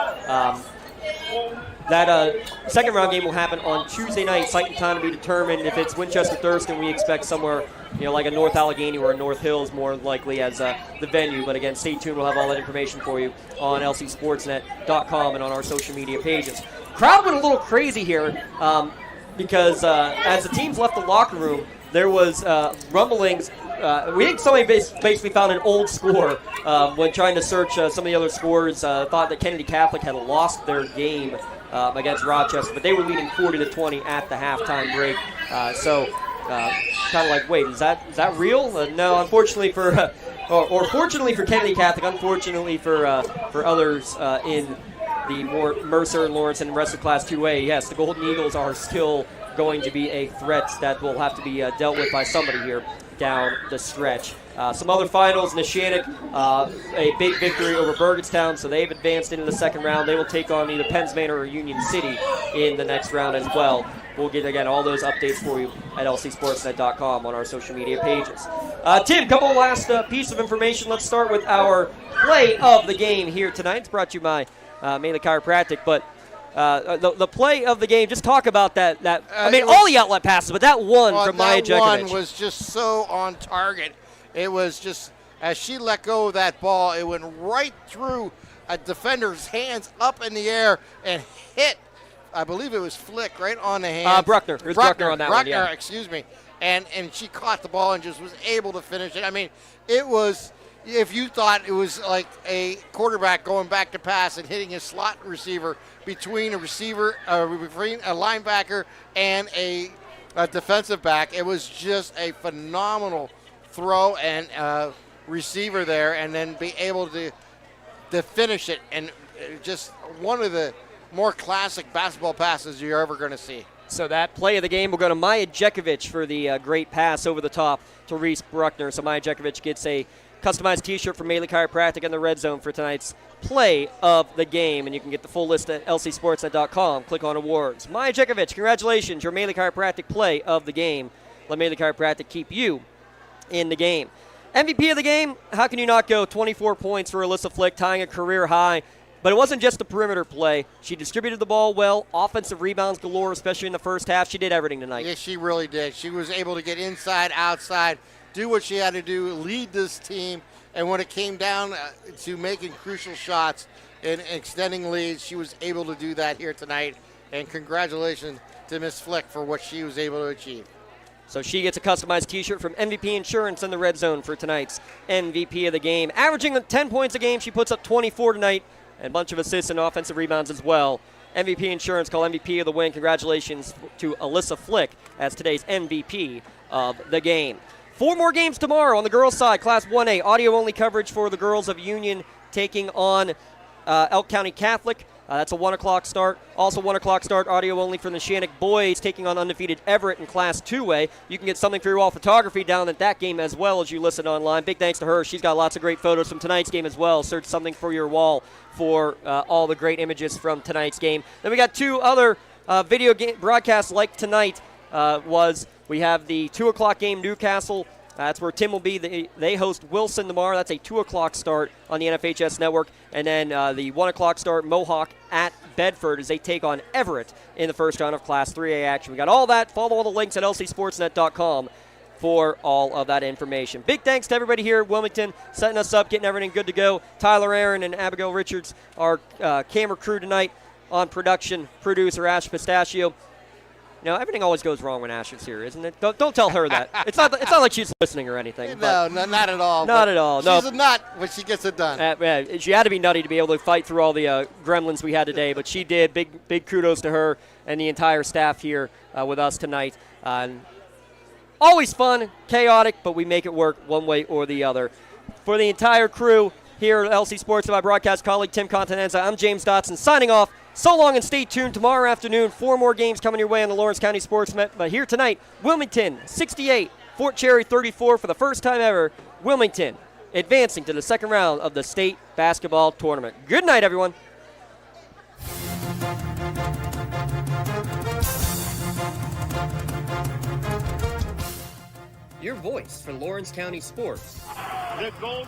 That second round game will happen on Tuesday night. Site and time to be determined. If it's Winchester Thurston, we expect somewhere, like a North Allegheny or a North Hills more likely as the venue. But again, stay tuned. We'll have all that information for you on lcsportsnet.com and on our social media pages. Crowd went a little crazy here because as the teams left the locker room, there was rumblings somebody basically found an old score when trying to search some of the other scores. Thought that Kennedy Catholic had lost their game against Rochester, but they were leading 40-20 at the halftime break. Kind of like, wait, is that real? No, unfortunately for, or fortunately for Kennedy Catholic, unfortunately for others in the Mercer and Lawrence and rest of Class 2A. Yes, the Golden Eagles are still going to be a threat that will have to be dealt with by somebody here down the stretch. Some other finals, Neshannock, a big victory over Burgettstown, so they've advanced into the second round. They will take on either Penns Manor or Union City in the next round as well. We'll get, again, all those updates for you at lcsportsnet.com on our social media pages. Tim, couple last piece of information. Let's start with our play of the game here tonight. It's brought to you by mainly Chiropractic, but the play of the game, just talk about that. All the outlet passes, but that one from Maya Jekovic. That one was just so on target. It was just, as she let go of that ball, it went right through a defender's hands up in the air and hit, I believe it was Flick, right on the hands. Bruckner. It was Bruckner on that one, yeah. Excuse me. And she caught the ball and just was able to finish it. I mean, it was, if you thought it was like a quarterback going back to pass and hitting a slot receiver between a linebacker and a defensive back, it was just a phenomenal throw and receiver there, and then be able to finish it, and just one of the more classic basketball passes you're ever going to see. So that play of the game will go to Maya Jekovic for the great pass over the top to Reese Bruckner. So Maya Jekovic gets a customized T-shirt from Maley Chiropractic in the red zone for tonight's play of the game, and you can get the full list at lcsportsnet.com. Click on awards. Maya Jekovic, congratulations, your Maley Chiropractic play of the game. Let Maley Chiropractic keep you in the game. MVP of the game, how can you not go? 24 points for Alyssa Flick, tying a career high. But it wasn't just the perimeter play. She distributed the ball well, offensive rebounds galore, especially in the first half. She did everything tonight. Yeah, she really did. She was able to get inside, outside, do what she had to do, lead this team. And when it came down to making crucial shots and extending leads, she was able to do that here tonight. And congratulations to Miss Flick for what she was able to achieve. So she gets a customized T-shirt from MVP Insurance in the red zone for tonight's MVP of the game. Averaging 10 points a game, she puts up 24 tonight. And a bunch of assists and offensive rebounds as well. MVP Insurance, call MVP of the win. Congratulations to Alyssa Flick as today's MVP of the game. 4 more games tomorrow on the girls' side. Class 1A, audio-only coverage for the girls of Union taking on Elk County Catholic. That's a 1 o'clock start. Also 1 o'clock start, audio only for the Neshannock boys taking on undefeated Everett in Class 2A. You can get something for your wall photography down at that game as well as you listen online. Big thanks to her. She's got lots of great photos from tonight's game as well. Search something for your wall for all the great images from tonight's game. Then we got 2 other video game broadcasts like tonight. We have the 2 o'clock game, Newcastle. That's where Tim will be. They host Wilson tomorrow. That's a 2 o'clock start on the NFHS network. And then the 1 o'clock start, Mohawk at Bedford as they take on Everett in the first round of Class 3A action. We got all that. Follow all the links at lcsportsnet.com for all of that information. Big thanks to everybody here at Wilmington, setting us up, getting everything good to go. Tyler Aaron and Abigail Richards, our camera crew tonight on production. Producer Ash Pistachio. You know, everything always goes wrong when Ash is here, isn't it? Don't tell her that. It's not like she's listening or anything. No, not at all. Not at all. No. She's a nut when she gets it done. She had to be nutty to be able to fight through all the gremlins we had today, but she did. Big kudos to her and the entire staff here with us tonight. Always fun, chaotic, but we make it work one way or the other. For the entire crew here at LC Sports, my broadcast colleague Tim Continenza, I'm James Dotson signing off. So long and stay tuned. Tomorrow afternoon, 4 more games coming your way on the Lawrence County SportsNet. But here tonight, Wilmington 68, Fort Cherry 34 for the first time ever. Wilmington advancing to the second round of the state basketball tournament. Good night, everyone. Your voice for Lawrence County sports. The goal